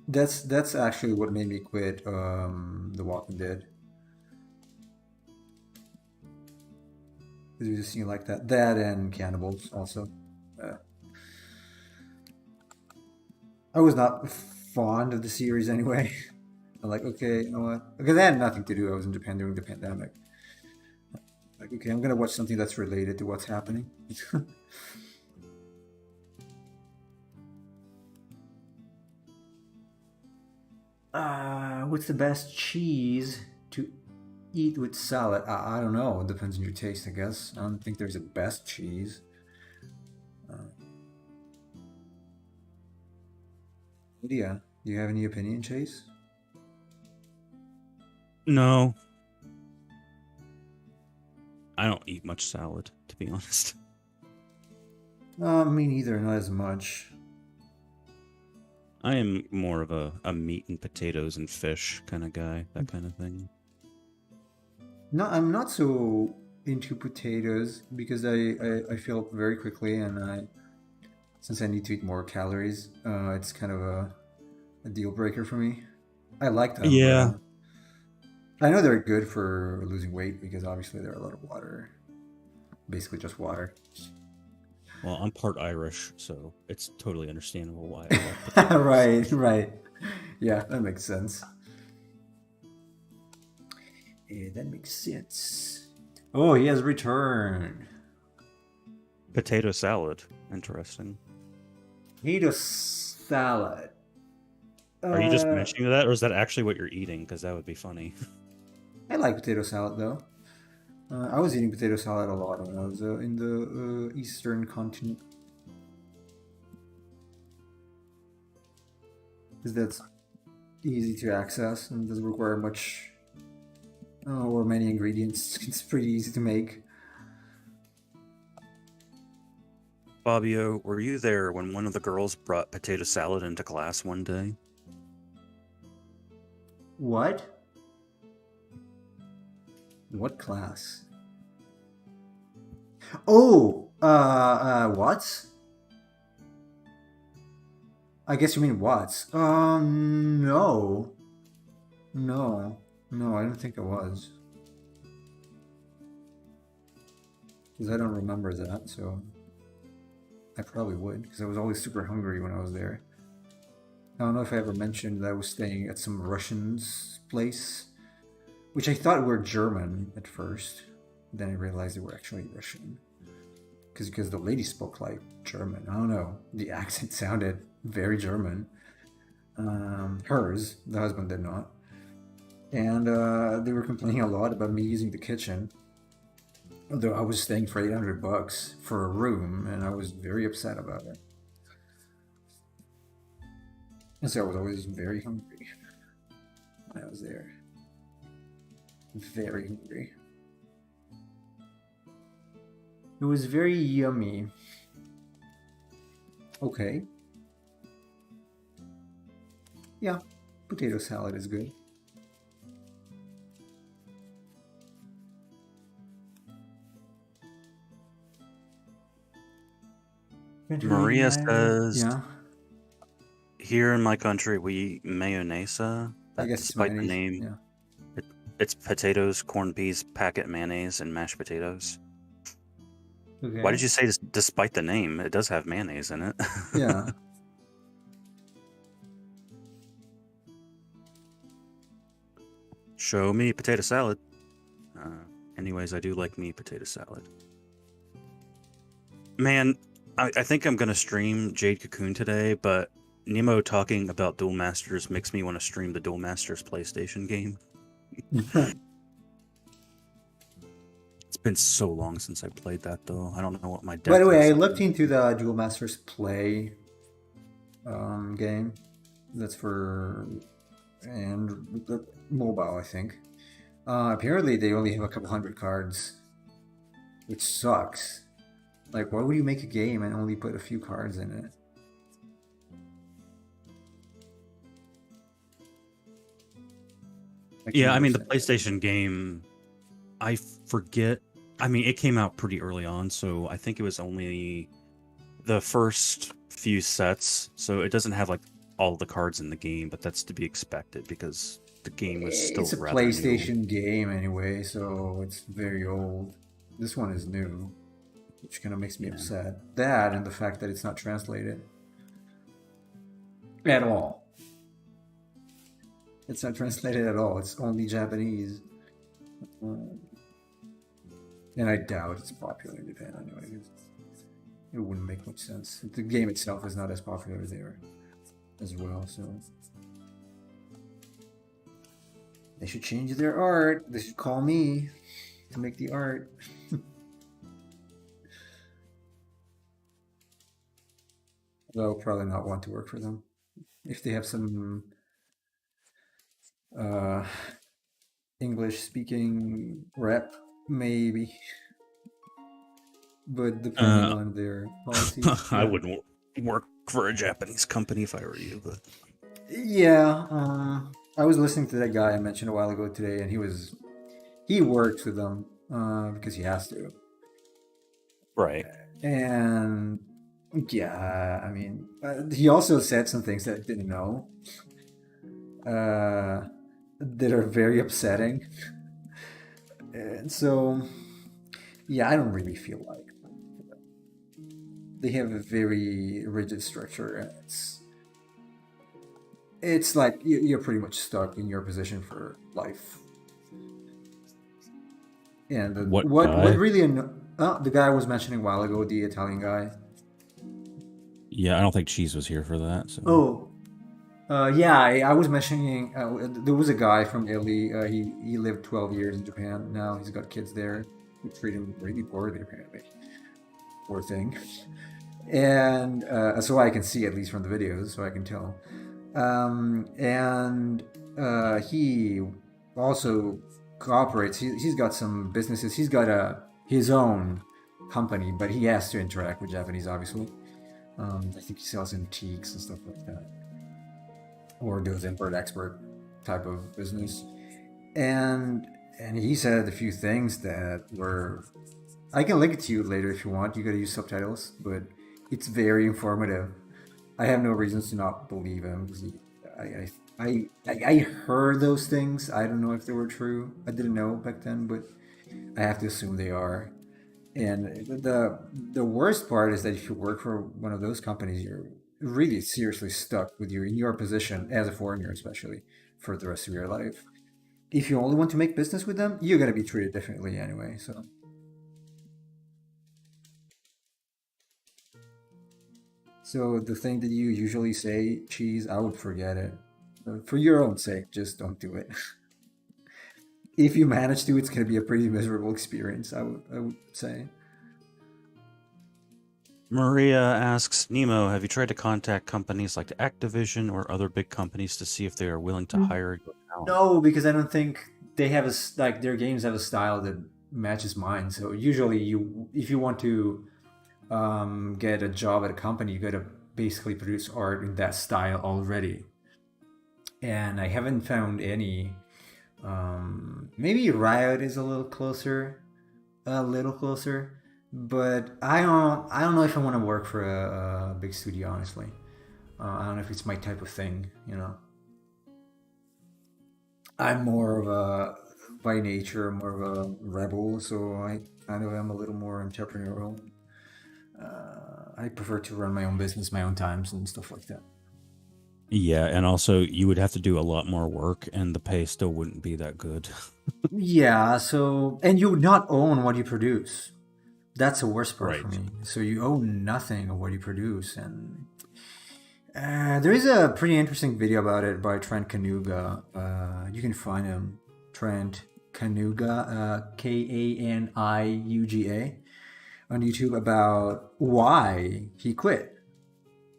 That's actually what made me quit The Walking Dead. Because you just see like that and cannibals also. I was not fond of the series anyway. I'm like, okay, you know what? Because I had nothing to do. I was in Japan during the pandemic. Like, okay, I'm gonna watch something that's related to what's happening. What's the best cheese to eat with salad? I don't know. It depends on your taste, I guess. I don't think there's a best cheese. Lydia, do you have any opinion, Chase? No, I don't eat much salad, to be honest. Me neither. Not as much. I am more of a meat and potatoes and fish kind of guy, that kind of thing. No, I'm not so into potatoes because I fill up very quickly, and since I need to eat more calories, it's kind of a deal breaker for me. I like them. Yeah. Yeah. I know they're good for losing weight because obviously they're a lot of water. Basically just water. Well, I'm part Irish, so it's totally understandable why I like potatoes. Right, right. Yeah, that makes sense. Yeah, that makes sense. Oh, he has returned. Potato salad. Interesting. Potato salad. Are you just Uh, mentioning that, or is that actually what you're eating? Because that would be funny. I like potato salad though. I was eating potato salad a lot when I was in the Eastern continent. Because that's easy to access and doesn't require much or many ingredients. It's pretty easy to make. Fabio, were you there when one of the girls brought potato salad into class one day? What? What class? Oh, Watts? I guess you mean Watts. No. No. No, I don't think it was. Because I don't remember that, so I probably would, because I was always super hungry when I was there. I don't know if I ever mentioned that I was staying at some Russians' place, which I thought were German at first. Then I realized they were actually Russian. Because the lady spoke like German. I don't know. The accent sounded very German. Hers, the husband did not. And they were complaining a lot about me using the kitchen. Although I was staying for $800 for a room, and I was very upset about it. And so I was always very hungry when I was there. Very hungry. It was very yummy. Okay. Yeah, potato salad is good. Maria says, yeah. here in my country, we eat mayonnaise. I That guess it's despite the mayonnaise. name, Yeah. it's potatoes, corned peas, packet mayonnaise, and mashed potatoes. Okay. Why did you say despite the name? It does have mayonnaise in it. Yeah. Show me potato salad. Anyways, I do like me potato salad. Man, I think I'm gonna stream Jade Cocoon today, but Nemo talking about Duel Masters makes me want to stream the Duel Masters PlayStation game. It's been so long since I played that, though. I don't know what my deck. By the way, I looks looked like. into the Duel Masters Play game. That's for mobile, I think. Apparently, they only have a couple hundred cards, which sucks. Like, why would you make a game and only put a few cards in it? Yeah, I mean, the PlayStation game, I forget. I mean, it came out pretty early on, so I think it was only the first few sets. So it doesn't have like all the cards in the game, but that's to be expected because the game was still It's a rather PlayStation new. game anyway, so it's very old. This one is new, which kind of makes me upset. That and the fact that it's not translated at all. It's not translated at all. It's only Japanese. And I doubt it's popular in Japan anyway. It wouldn't make much sense. The game itself is not as popular there as well, so they should change their art. They should call me to make the art. I'll probably not want to work for them. If they have some English speaking rep, maybe. But depending on their policies. I wouldn't work for a Japanese company if I were you, but yeah, I was listening to that guy I mentioned a while ago today, and he works with them because he has to. Right. And yeah, I mean, he also said some things that I didn't know. that are very upsetting. And so, yeah, I don't really feel like they have a very rigid structure. And it's like you're pretty much stuck in your position for life. And What what guy? really the guy I was mentioning a while ago, the Italian guy. Yeah, I don't think Cheese was here for that. So Oh, yeah, I was mentioning there was a guy from Italy. He lived 12 years in Japan. Now he's got kids there who treat him really poorly, apparently. Poor thing. And so I can see at least from the videos, so I can tell. And he also cooperates. He's got some businesses. He's got his own company, but he has to interact with Japanese, obviously. I think he sells antiques and stuff like that, or does import export type of business. And he said a few things that were. I can link it to you later if you want. You got to use subtitles, but it's very informative. I have no reasons to not believe him. 'Cause I heard those things. I don't know if they were true. I didn't know back then, but I have to assume they are. And the worst part is that if you work for one of those companies, you're really seriously stuck with in your position as a foreigner, especially for the rest of your life. If you only want to make business with them, you're gonna be treated differently anyway. So the thing that you usually say, cheese, I would forget it. For your own sake, just don't do it. If you manage to, it's gonna be a pretty miserable experience. I would say. Maria asks, Nemo, have you tried to contact companies like Activision or other big companies to see if they are willing to hire your talent? No, because I don't think they have like their games have a style that matches mine. So usually, if you want to get a job at a company, you got to basically produce art in that style already. And I haven't found any. Maybe Riot is a little closer, but I don't know if I want to work for a big studio. Honestly, I don't know if it's my type of thing. You know, I'm more of a by nature more of a rebel, so I kind of am a little more entrepreneurial. I prefer to run my own business, my own times, and stuff like that. Yeah, and also you would have to do a lot more work, and the pay still wouldn't be that good. Yeah, so and you would not own what you produce. That's the worst part for Right. me. So you own nothing of what you produce, and there is a pretty interesting video about it by Trent Kanuga. You can find him, Trent Kanuga, Kaniuga, on YouTube about why he quit.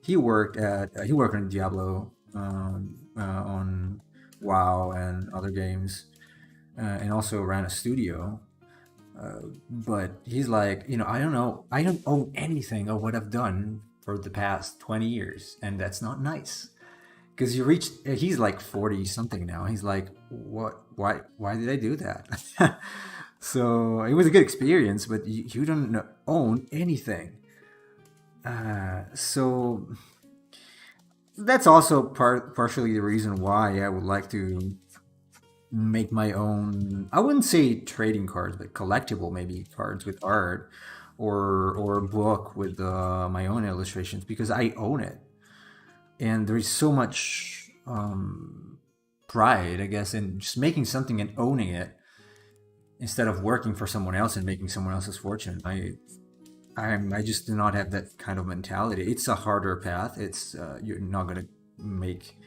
He worked on Diablo, on WoW and other games, and also ran a studio. But he's like, I don't know, I don't own anything of what I've done for the past 20 years, and that's not nice. Because he's like 40 something now. He's like, what? Why did I do that? So it was a good experience, but you don't own anything. So that's also partially the reason why I would like to make my own. I wouldn't say trading cards, but collectible maybe cards with art, or a book with my own illustrations because I own it, and there's so much pride, I guess, in just making something and owning it instead of working for someone else and making someone else's fortune. I just do not have that kind of mentality. It's a harder path. It's you're not gonna make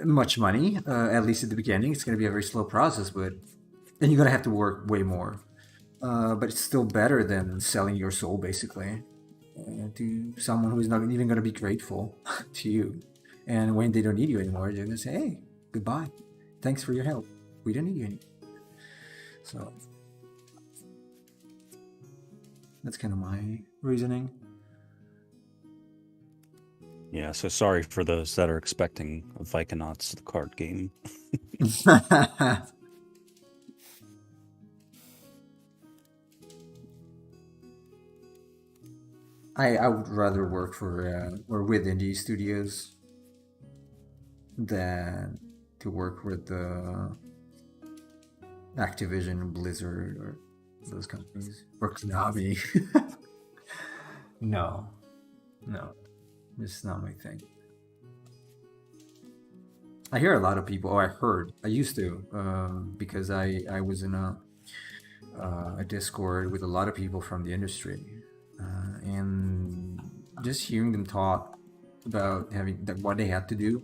much money, at least at the beginning. It's gonna be a very slow process, but and you're gonna have to work way more. But it's still better than selling your soul, basically, to someone who's not even gonna be grateful to you. And when they don't need you anymore, they're gonna say, "Hey, goodbye. Thanks for your help. We don't need you anymore." So that's kind of my reasoning. Yeah, so sorry for those that are expecting Vikanauts, the card game. I would rather work for or with indie studios. than to work with the Activision, Blizzard, or those companies, or Konami. No, it's not my thing. I hear a lot of people. Oh, I used to, because I was in a Discord with a lot of people from the industry, and just hearing them talk about having that what they had to do,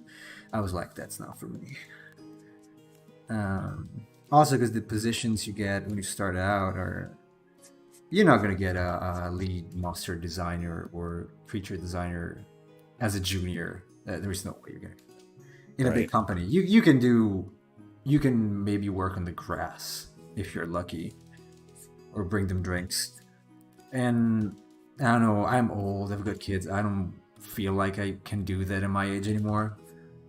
I was like, that's not for me. Also, because the positions you get when you start out are, you're not gonna get a lead monster designer or creature designer as a junior. There's no way you're gonna. In a big Right. company, you can maybe work on the grass if you're lucky, or bring them drinks. And I don't know, I'm old, I've got kids, I don't feel like I can do that at my age anymore.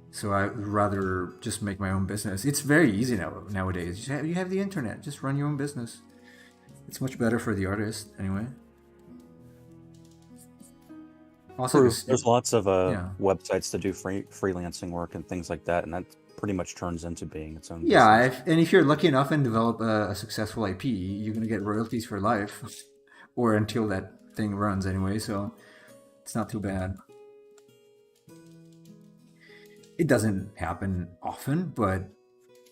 So I'd rather just make my own business. It's very easy nowadays. You have the internet, just run your own business. It's much better for the artist anyway. Also, True. 'cause There's lots of yeah. websites to do freelancing work and things like that, and that pretty much turns into being its own Yeah, business. and if you're lucky enough and develop a successful IP, you're gonna get royalties for life, or until that thing runs anyway. So it's not too bad. It doesn't happen often, but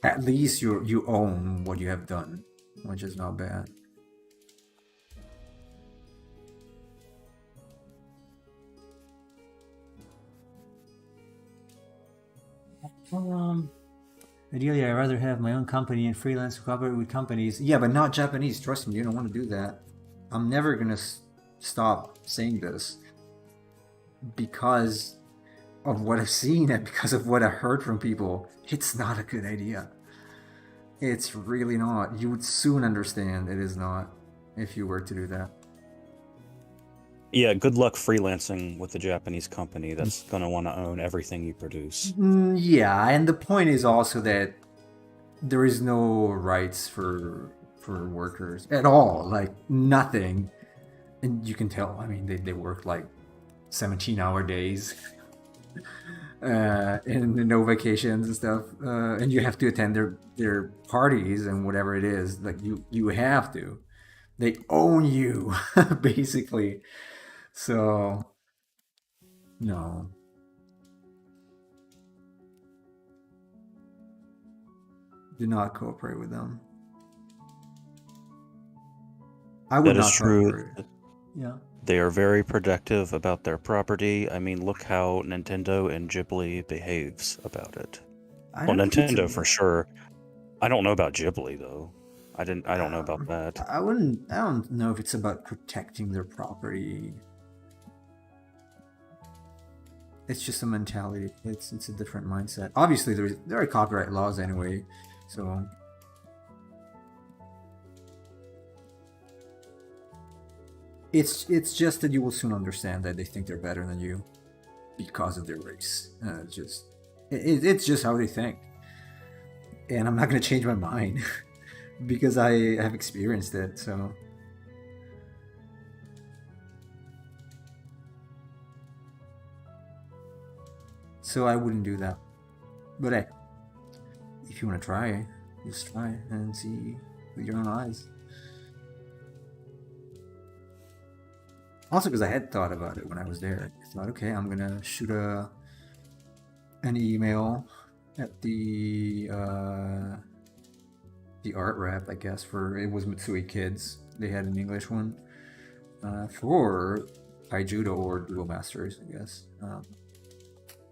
at least you own what you have done, which is not bad. Ideally, I'd rather have my own company and freelance cooperate with companies. Yeah, but not Japanese. Trust me, you don't want to do that. I'm never gonna stop saying this because of what I've seen and because of what I heard from people. It's not a good idea. It's really not. You would soon understand it is not if you were to do that. Yeah, good luck freelancing with a Japanese company that's going to want to own everything you produce. Yeah, and the point is also that there is no rights for workers at all. Like nothing. And you can tell. I mean, they work like 17-hour days. And no vacations and stuff, and you have to attend their parties and whatever it is. Like you have to. They own you basically. So no, do not cooperate with them. I would That is not true. cooperate. Yeah. They are very protective about their property. I mean, look how Nintendo and Ghibli behaves about it. I Well, don't think it's Nintendo for sure. I don't know about Ghibli though. I don't know about that. I don't know if it's about protecting their property. It's just a mentality. It's a different mindset. Obviously, there are copyright laws anyway, so it's just that you will soon understand that they think they're better than you because of their race. It's just how they think, and I'm not gonna change my mind because I have experienced it. So I wouldn't do that. But hey, if you want to try, just try and see with your own eyes. Also, because I had thought about it when I was there, I thought, okay, I'm gonna shoot an email at the art rep, I guess, for it was Mitsui Kids. They had an English one for Taijudo or Duel Masters, I guess,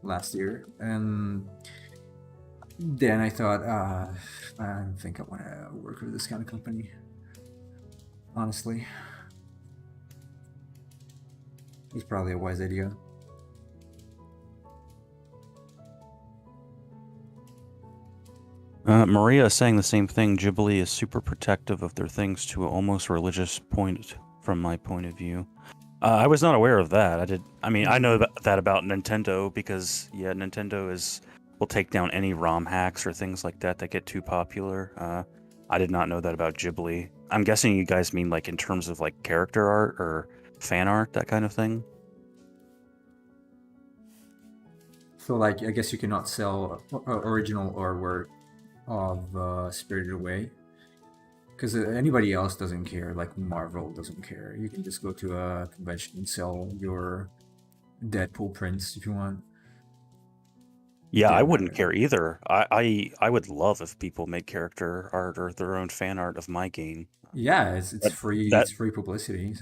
last year, and then I thought, I don't think I want to work with this kind of company, honestly. It's probably a wise idea. Maria is saying the same thing. Ghibli is super protective of their things to an almost religious point, from my point of view. I was not aware of that. I know that about Nintendo because Nintendo will take down any ROM hacks or things like that get too popular. I did not know that about Ghibli. I'm guessing you guys mean like in terms of like character art or fan art, that kind of thing. So, like, I guess you cannot sell original artwork of Spirited Away because anybody else doesn't care. Like Marvel doesn't care. You can just go to a convention and sell your Deadpool prints if you want. Yeah, They I don't wouldn't matter. care either. I would love if people make character art or their own fan art of my game. Yeah, it's That free. that It's free publicity.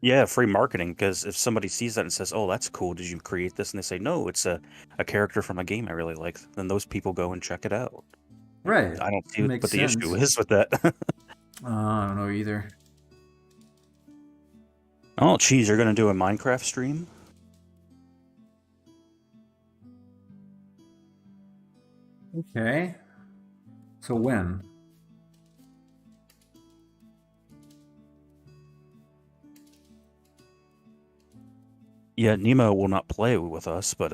Yeah, free marketing. Because if somebody sees that and says, "Oh, that's cool. Did you create this?" and they say, "No, it's a character from a game I really like," then those people go and check it out. Like, Right. I don't see Makes what the issue sense. is with that. I don't know either. Oh, geez, you're gonna do a Minecraft stream? Okay. So when? Yeah, Nemo will not play with us, but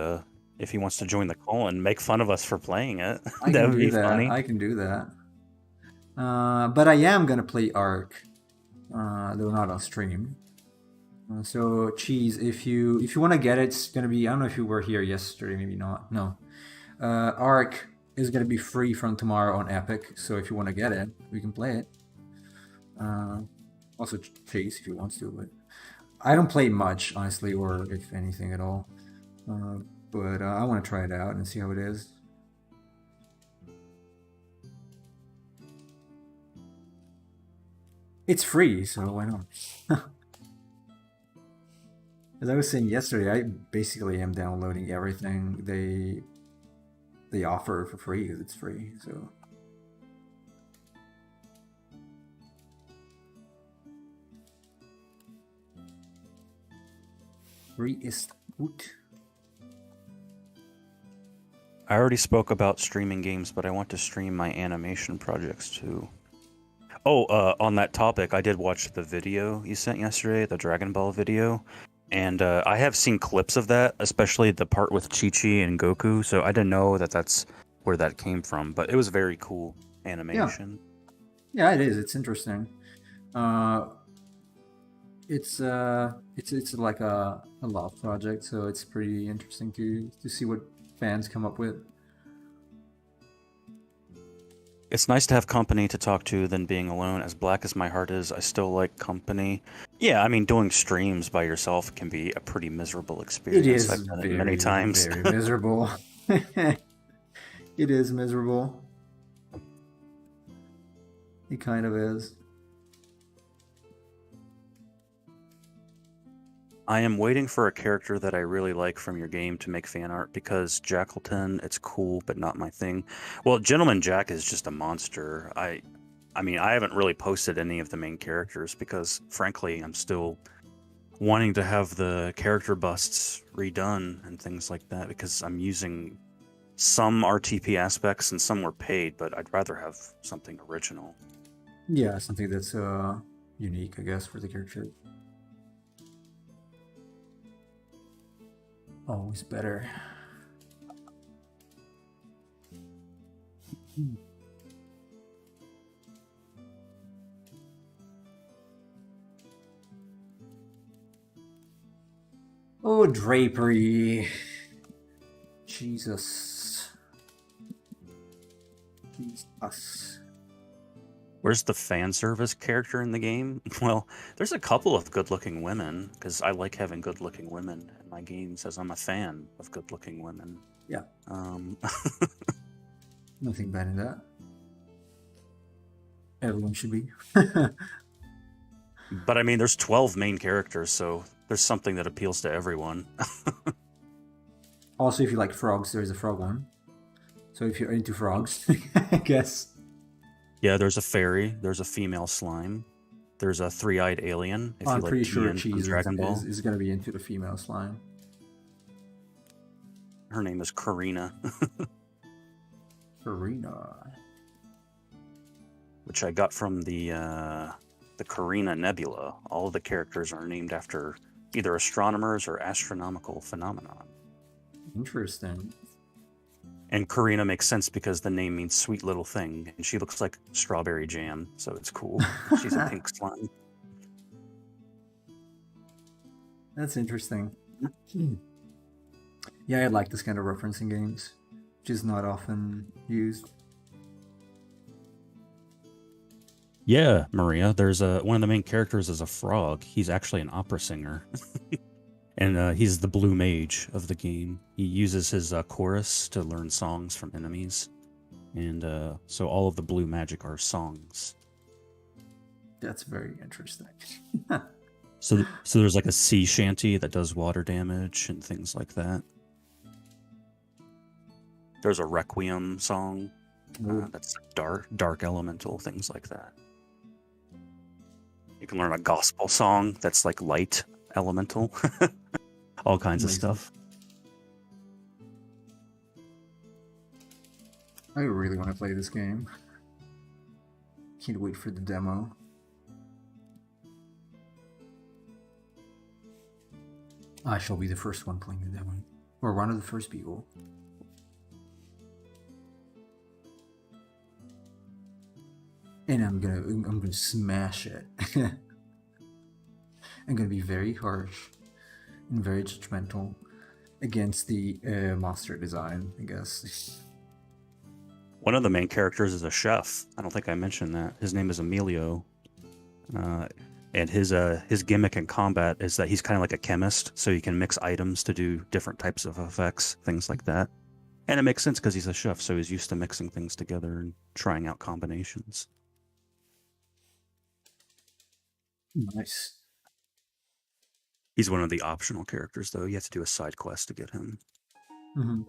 if he wants to join the call and make fun of us for playing it, I that can would do be that. funny. I can do that. But I am gonna play Ark, though not on stream. So cheese, if you want to get it, it's gonna be. I don't know if you were here yesterday, maybe not. No. Ark is gonna be free from tomorrow on Epic. So if you want to get it, we can play it. Also Chase if he wants to, but I don't play much honestly, or if anything at all. But I want to try it out and see how it is. It's free, so why not? As I was saying yesterday, I basically am downloading everything they offer for free because it's free. So free is good. I already spoke about streaming games, but I want to stream my animation projects too. Oh, on that topic, I did watch the video you sent yesterday, the Dragon Ball video, and I have seen clips of that, especially the part with Chi-Chi and Goku, so I didn't know that that's where that came from, but it was very cool animation. Yeah, it is. It's interesting. It's like a love project, so it's pretty interesting to see what fans come up with. It's nice to have company to talk to than being alone. As black as my heart is, I still like company. Yeah, I mean, doing streams by yourself can be a pretty miserable It experience. is I've done it very, many times. very miserable. It is miserable. It kind of is. I am waiting for a character that I really like from your game to make fan art because Jackleton, it's cool, but not my thing. Well, Gentleman Jack is just a monster. I mean, I haven't really posted any of the main characters because, frankly, I'm still wanting to have the character busts redone and things like that because I'm using some RTP aspects and some were paid, but I'd rather have something original. Yeah, something that's unique, I guess, for the character. Always better. Oh, drapery. Jesus. Jesus. Where's the fan service character in the game? Well, there's a couple of good-looking women because I like having good-looking women in my games as I'm a fan of good-looking women. Yeah. Um, Nothing bad in that. Everyone should be. but I mean, there's 12 main characters, so there's something that appeals to everyone. Also, if you like frogs, there's a frog one. So if you're into frogs, I guess. Yeah, there's a fairy, there's a female slime, there's a three-eyed alien. If I'm you like pretty sure Tien from Cheese Dragon Ball, is going to be into the female slime. her name is Karina, Karina. which I got from the Carina Nebula. All of the characters are named after either astronomers or astronomical phenomenon. Interesting. And Karina makes sense because the name means sweet little thing, and she looks like strawberry jam, so it's cool. She's a pink slime. That's interesting. Yeah, I like this kind of reference in games, which is not often used. Yeah, Maria. There's one of the main characters is a frog. He's actually an opera singer, and he's the blue mage of the game. He uses his chorus to learn songs from enemies, and so all of the blue magic are songs. That's very interesting. So there's like a sea shanty that does water damage and things like that. There's a requiem song that's dark elemental, things like that. You can learn a gospel song that's like light elemental. All kinds of stuff. I really want to play this game. Can't wait for the demo. I shall be the first one playing the demo. Or one of the first people. And I'm gonna smash it. I'm gonna be very harsh and very judgmental against the monster design, I guess. One of the main characters is a chef. I don't think I mentioned that. His name is Emilio. And his gimmick in combat is that he's kind of like a chemist, so he can mix items to do different types of effects, things like that. And it makes sense because he's a chef, so he's used to mixing things together and trying out combinations. Nice. He's one of the optional characters, though. You have to do a side quest to get him. Mm-hmm.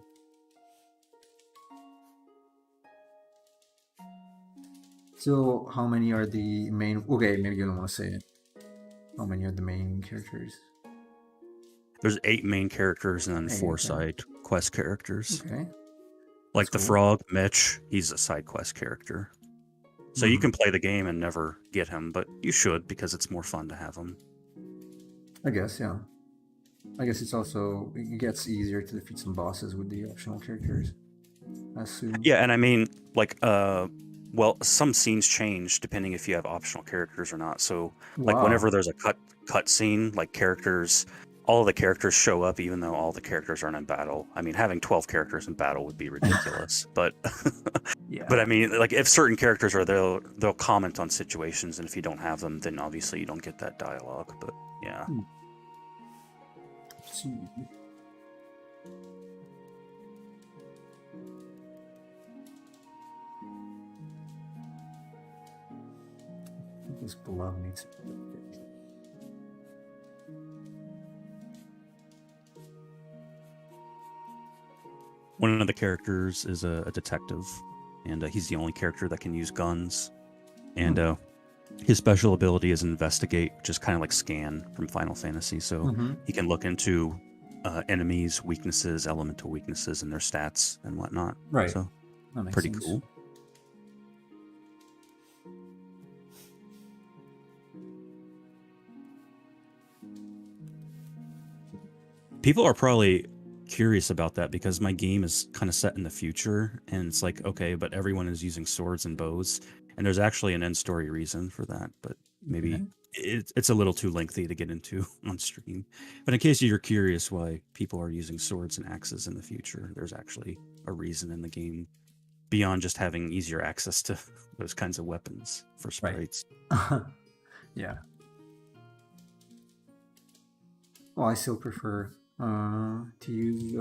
So, how many are the main... Okay, maybe you don't want to say it. How many are the main characters? There's 8 main characters and then 4 okay. side quest characters. Okay. Like That's the cool. frog, Mitch, he's a side quest character. So you can play the game and never get him, but you should because it's more fun to have him. I guess, yeah. I guess it's also... It gets easier to defeat some bosses with the optional characters. I assume. Yeah, and I mean, like, well, some scenes change depending if you have optional characters or not. So, like, Wow. whenever there's a cut scene, like characters, all of the characters show up, even though all the characters aren't in battle. I mean, having 12 characters in battle would be ridiculous, but, Yeah. but I mean, like, if certain characters are there, they'll comment on situations, and if you don't have them, then obviously you don't get that dialogue. But yeah. See. This glove needs. One of the characters is a detective, and he's the only character that can use guns. And his special ability is Investigate, which is kind of like Scan from Final Fantasy. So he can look into enemies' weaknesses, elemental weaknesses, and their stats and whatnot. Right. So That makes pretty sense. cool. People are probably curious about that because my game is kind of set in the future, and it's like, okay, but everyone is using swords and bows, and there's actually an end story reason for that, but maybe it's a little too lengthy to get into on stream. But in case you're curious why people are using swords and axes in the future, there's actually a reason in the game beyond just having easier access to those kinds of weapons for sprites. Right. Yeah. Well, I still prefer to use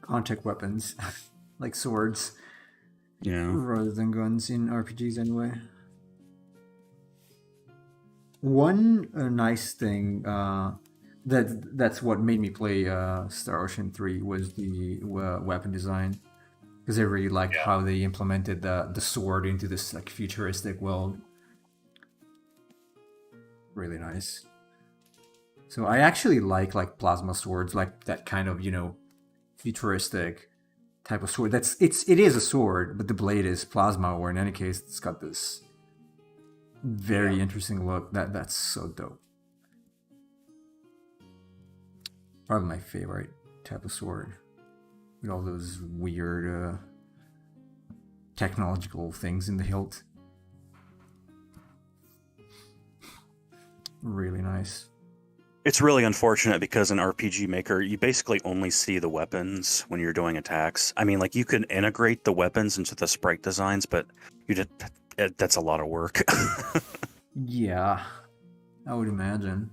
contact weapons like swords, rather than guns in RPGs anyway. One nice thing that's what made me play Star Ocean 3 was the weapon design, because I really liked how they implemented the sword into this like futuristic world. Really nice. So I actually like plasma swords, like that kind of, futuristic type of sword. It is a sword, but the blade is plasma, or in any case, it's got this very interesting look. That's so dope. Probably my favorite type of sword, with all those weird technological things in the hilt. Really nice. It's really unfortunate because in RPG Maker, you basically only see the weapons when you're doing attacks. I mean, like you can integrate the weapons into the sprite designs, but that's a lot of work. Yeah, I would imagine.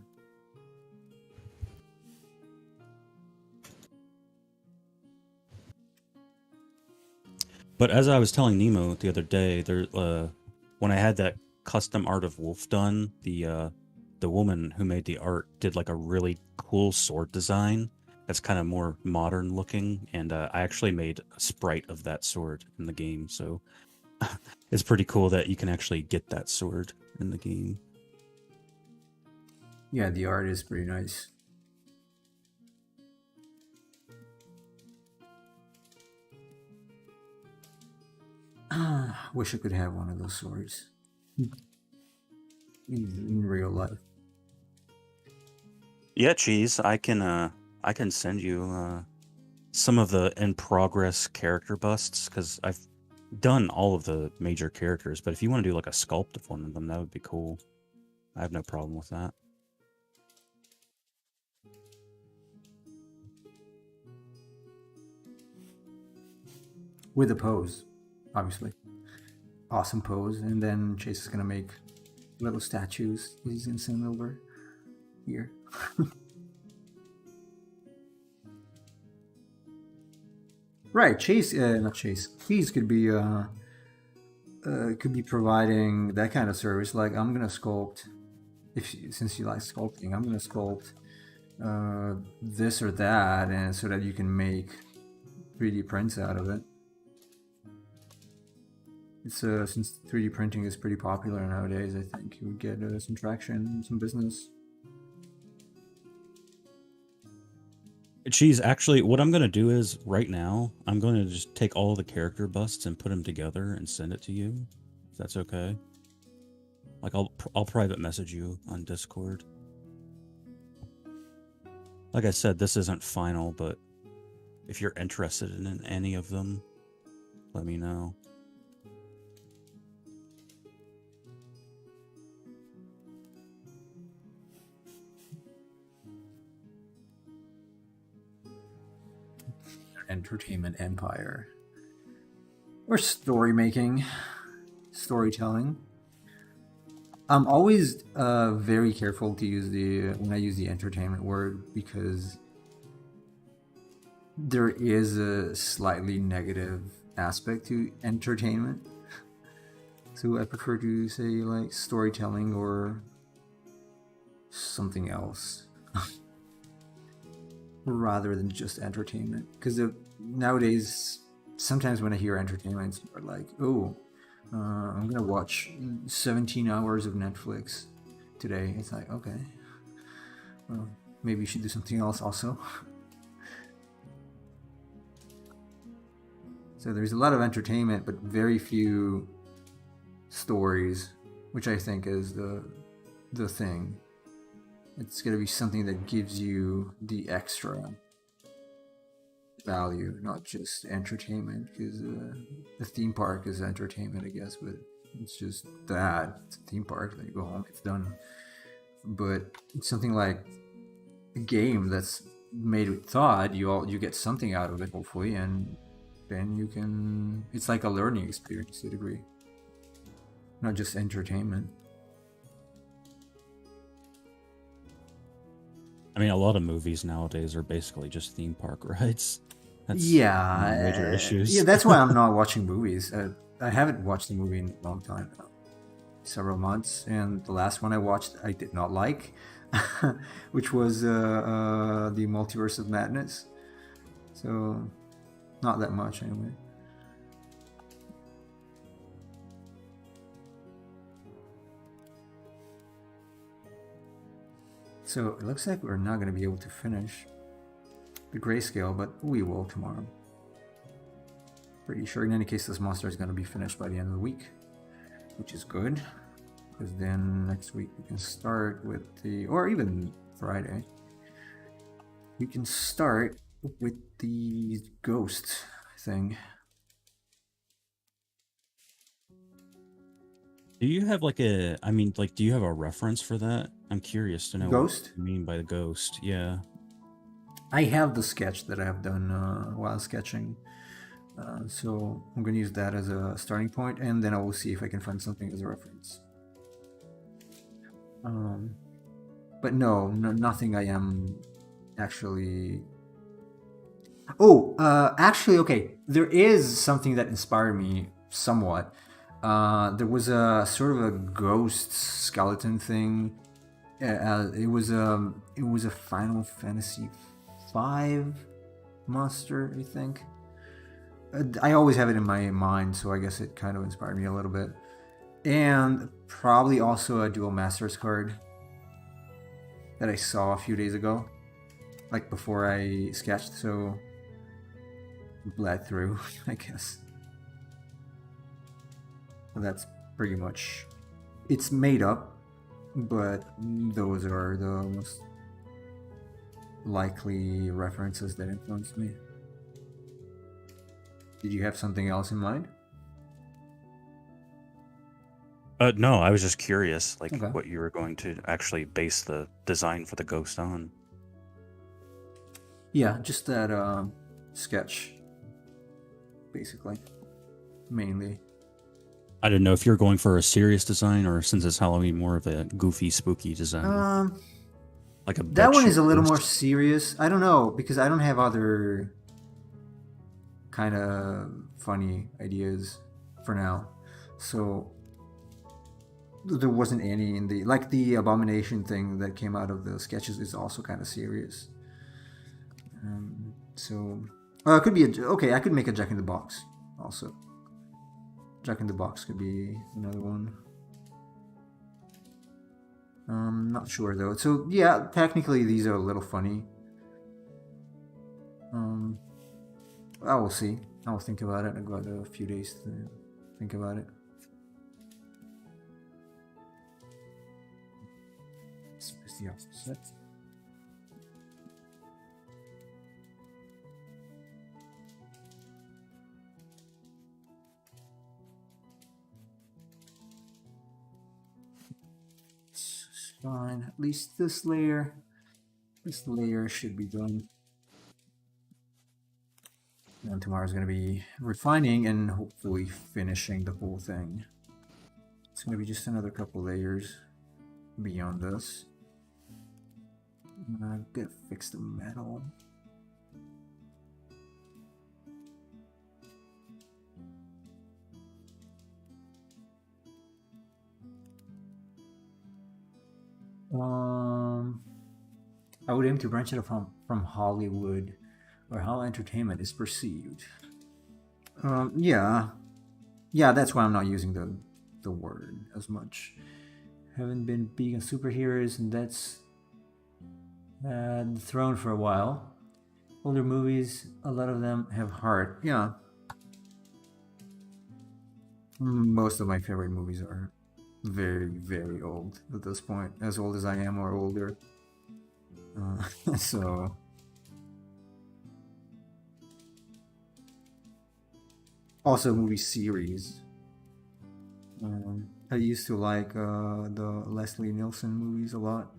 But as I was telling Nemo the other day, when I had that custom art of Wolf done, the woman who made the art did like a really cool sword design that's kind of more modern looking, and I actually made a sprite of that sword in the game. So it's pretty cool that you can actually get that sword in the game. Yeah, the art is pretty nice. Wish I could have one of those swords in real life. Yeah, Cheese, I can send you some of the in progress character busts because I've done all of the major characters. But if you want to do like a sculpt of one of them, that would be cool. I have no problem with that. With a pose, obviously. Awesome pose, and then Chase is gonna make little statues he's gonna send over here. Right, Chase, not Chase. Please could be providing that kind of service. Like, I'm gonna sculpt, since you like sculpting, I'm gonna sculpt this or that, and so that you can make 3D prints out of it. It's since 3D printing is pretty popular nowadays, I think you would get some traction, some business. Cheese, actually, what I'm going to do is right now, I'm going to just take all the character busts and put them together and send it to you. If that's okay. Like, I'll private message you on Discord. Like I said, this isn't final, but if you're interested in any of them, let me know. Entertainment empire. Or story making, storytelling. I'm always very careful to use when I use the entertainment word, because there is a slightly negative aspect to entertainment. So I prefer to say like storytelling or something else rather than just entertainment. Because nowadays, sometimes when I hear entertainment, people are like, oh, I'm gonna watch 17 hours of Netflix today. It's like, okay, well, maybe you should do something else also. So there's a lot of entertainment, but very few stories, which I think is the thing. It's gonna be something that gives you the extra value, not just entertainment, because the theme park is entertainment, I guess, but it's just that. It's a theme park, then you go home, it's done. But it's something like a game that's made with thought, you get something out of it, hopefully, and then you can, it's like a learning experience to a degree, not just entertainment. I mean, a lot of movies nowadays are basically just theme park rides. That's Yeah, major issues. Yeah, that's why I'm not watching movies. I haven't watched a movie in a long time now, several months, and the last one I watched I did not like, which was the Multiverse of Madness. So, not that much anyway. So it looks like we're not going to be able to finish the grayscale, but we will tomorrow. Pretty sure. In any case, this monster is going to be finished by the end of the week, which is good, because then next week we can start with or even Friday, we can start with the ghost thing. Do you have like a? I mean, like, do you have a reference for that? I'm curious to know Ghost? what you mean by the ghost. Yeah. I have the sketch that I have done while sketching. So I'm going to use that as a starting point, and then I will see if I can find something as a reference. But no, nothing I am actually... Oh, actually, okay. There is something that inspired me somewhat. There was a sort of a ghost skeleton thing. It was a Final Fantasy V monster, I think. I always have it in my mind, so I guess it kind of inspired me a little bit. And probably also a Dual Masters card that I saw a few days ago, like before I sketched, so bled through, I guess. That's pretty much... It's made up, but those are the most likely references that influenced me. Did you have something else in mind? No, I was just curious, like Okay. what you were going to actually base the design for the ghost on. Yeah, just that sketch, basically, mainly. I didn't know if you're going for a serious design or, since it's Halloween, more of a goofy, spooky design. Like a That one is bedsheet a little more ghost. serious. I don't know, because I don't have other kind of funny ideas for now. So there wasn't any in the... Like the abomination thing that came out of the sketches is also kind of serious. So it could be okay. I could make a Jack in the Box also. Jack in the Box could be another one. Not sure though. So yeah, technically these are a little funny. I will see. I will think about it. I've got a few days to think about it. It's the opposite. Fine. At least this layer should be done. And tomorrow's going to be refining and hopefully finishing the whole thing. It's going to be just another couple layers beyond this. I'm going to fix the metal. I would aim to branch it from Hollywood, or how entertainment is perceived. Yeah, that's why I'm not using the word as much. Haven't been big on superheroes, and that's the throne for a while. Older movies, a lot of them have heart. Yeah, most of my favorite movies are very, very old at this point, as old as I am or older. So also movie series. I used to like the Leslie Nielsen movies a lot,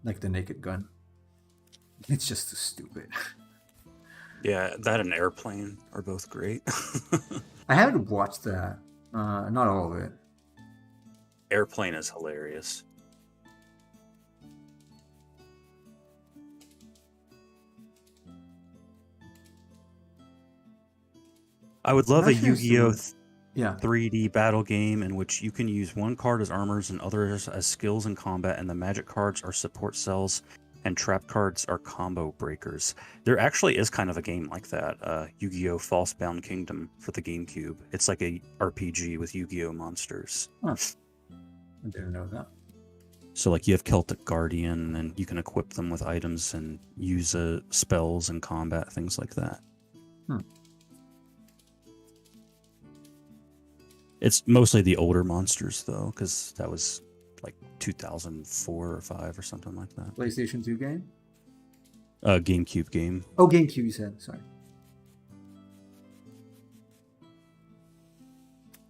like The Naked Gun. It's just too stupid. Yeah, that and Airplane are both great. I haven't watched that, not all of it. Airplane is hilarious. I would love a Imagine if Yu-Gi-Oh! Yeah. 3D battle game in which you can use one card as armors and others as skills in combat, and the magic cards are support cells and trap cards are combo breakers. There actually is kind of a game like that, Yu-Gi-Oh! Falsebound Kingdom for the GameCube. It's like a RPG with Yu-Gi-Oh! monsters. Huh. I didn't know that. So like you have Celtic Guardian, and you can equip them with items and use spells in combat, things like that. It's mostly the older monsters though, because that was like 2004 or 5 or something like that. PlayStation 2 game? GameCube game. Oh, GameCube you said, sorry.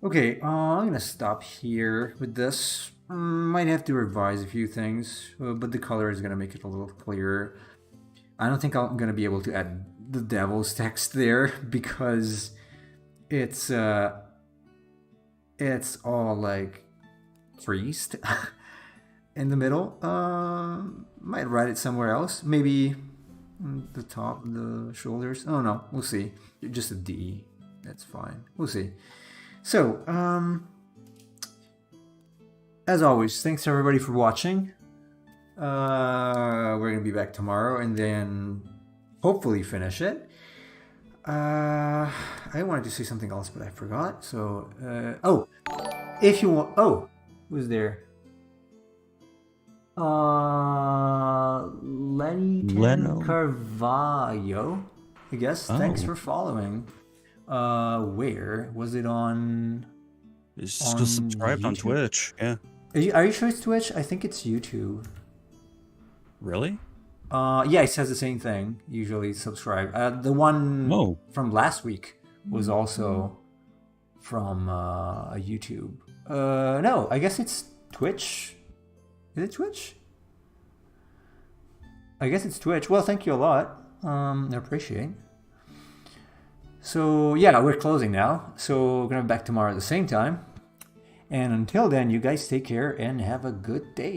Okay, I'm gonna stop here with this. Might have to revise a few things, but the color is gonna make it a little clearer. I don't think I'm gonna be able to add the devil's text there because it's all like creased in the middle. Might write it somewhere else. Maybe the top, the shoulders. Oh no, we'll see. Just a D. That's fine. We'll see. So, as always, thanks everybody for watching. We're gonna be back tomorrow and then hopefully finish it. I wanted to say something else, but I forgot. So, if you want, who's there? Lenny Leno. Carvalho, I guess. Thanks Oh. for following. Where was it on? It's On just subscribed on YouTube? Twitch. Yeah. Are you sure it's Twitch? I think it's YouTube. Really? Yeah, it says the same thing. Usually subscribe. The one Oh. from last week was also from YouTube. No, I guess it's Twitch. Is it Twitch? I guess it's Twitch. Well, thank you a lot. I appreciate. So yeah, we're closing now. So we're gonna be back tomorrow at the same time. And until then, you guys take care and have a good day.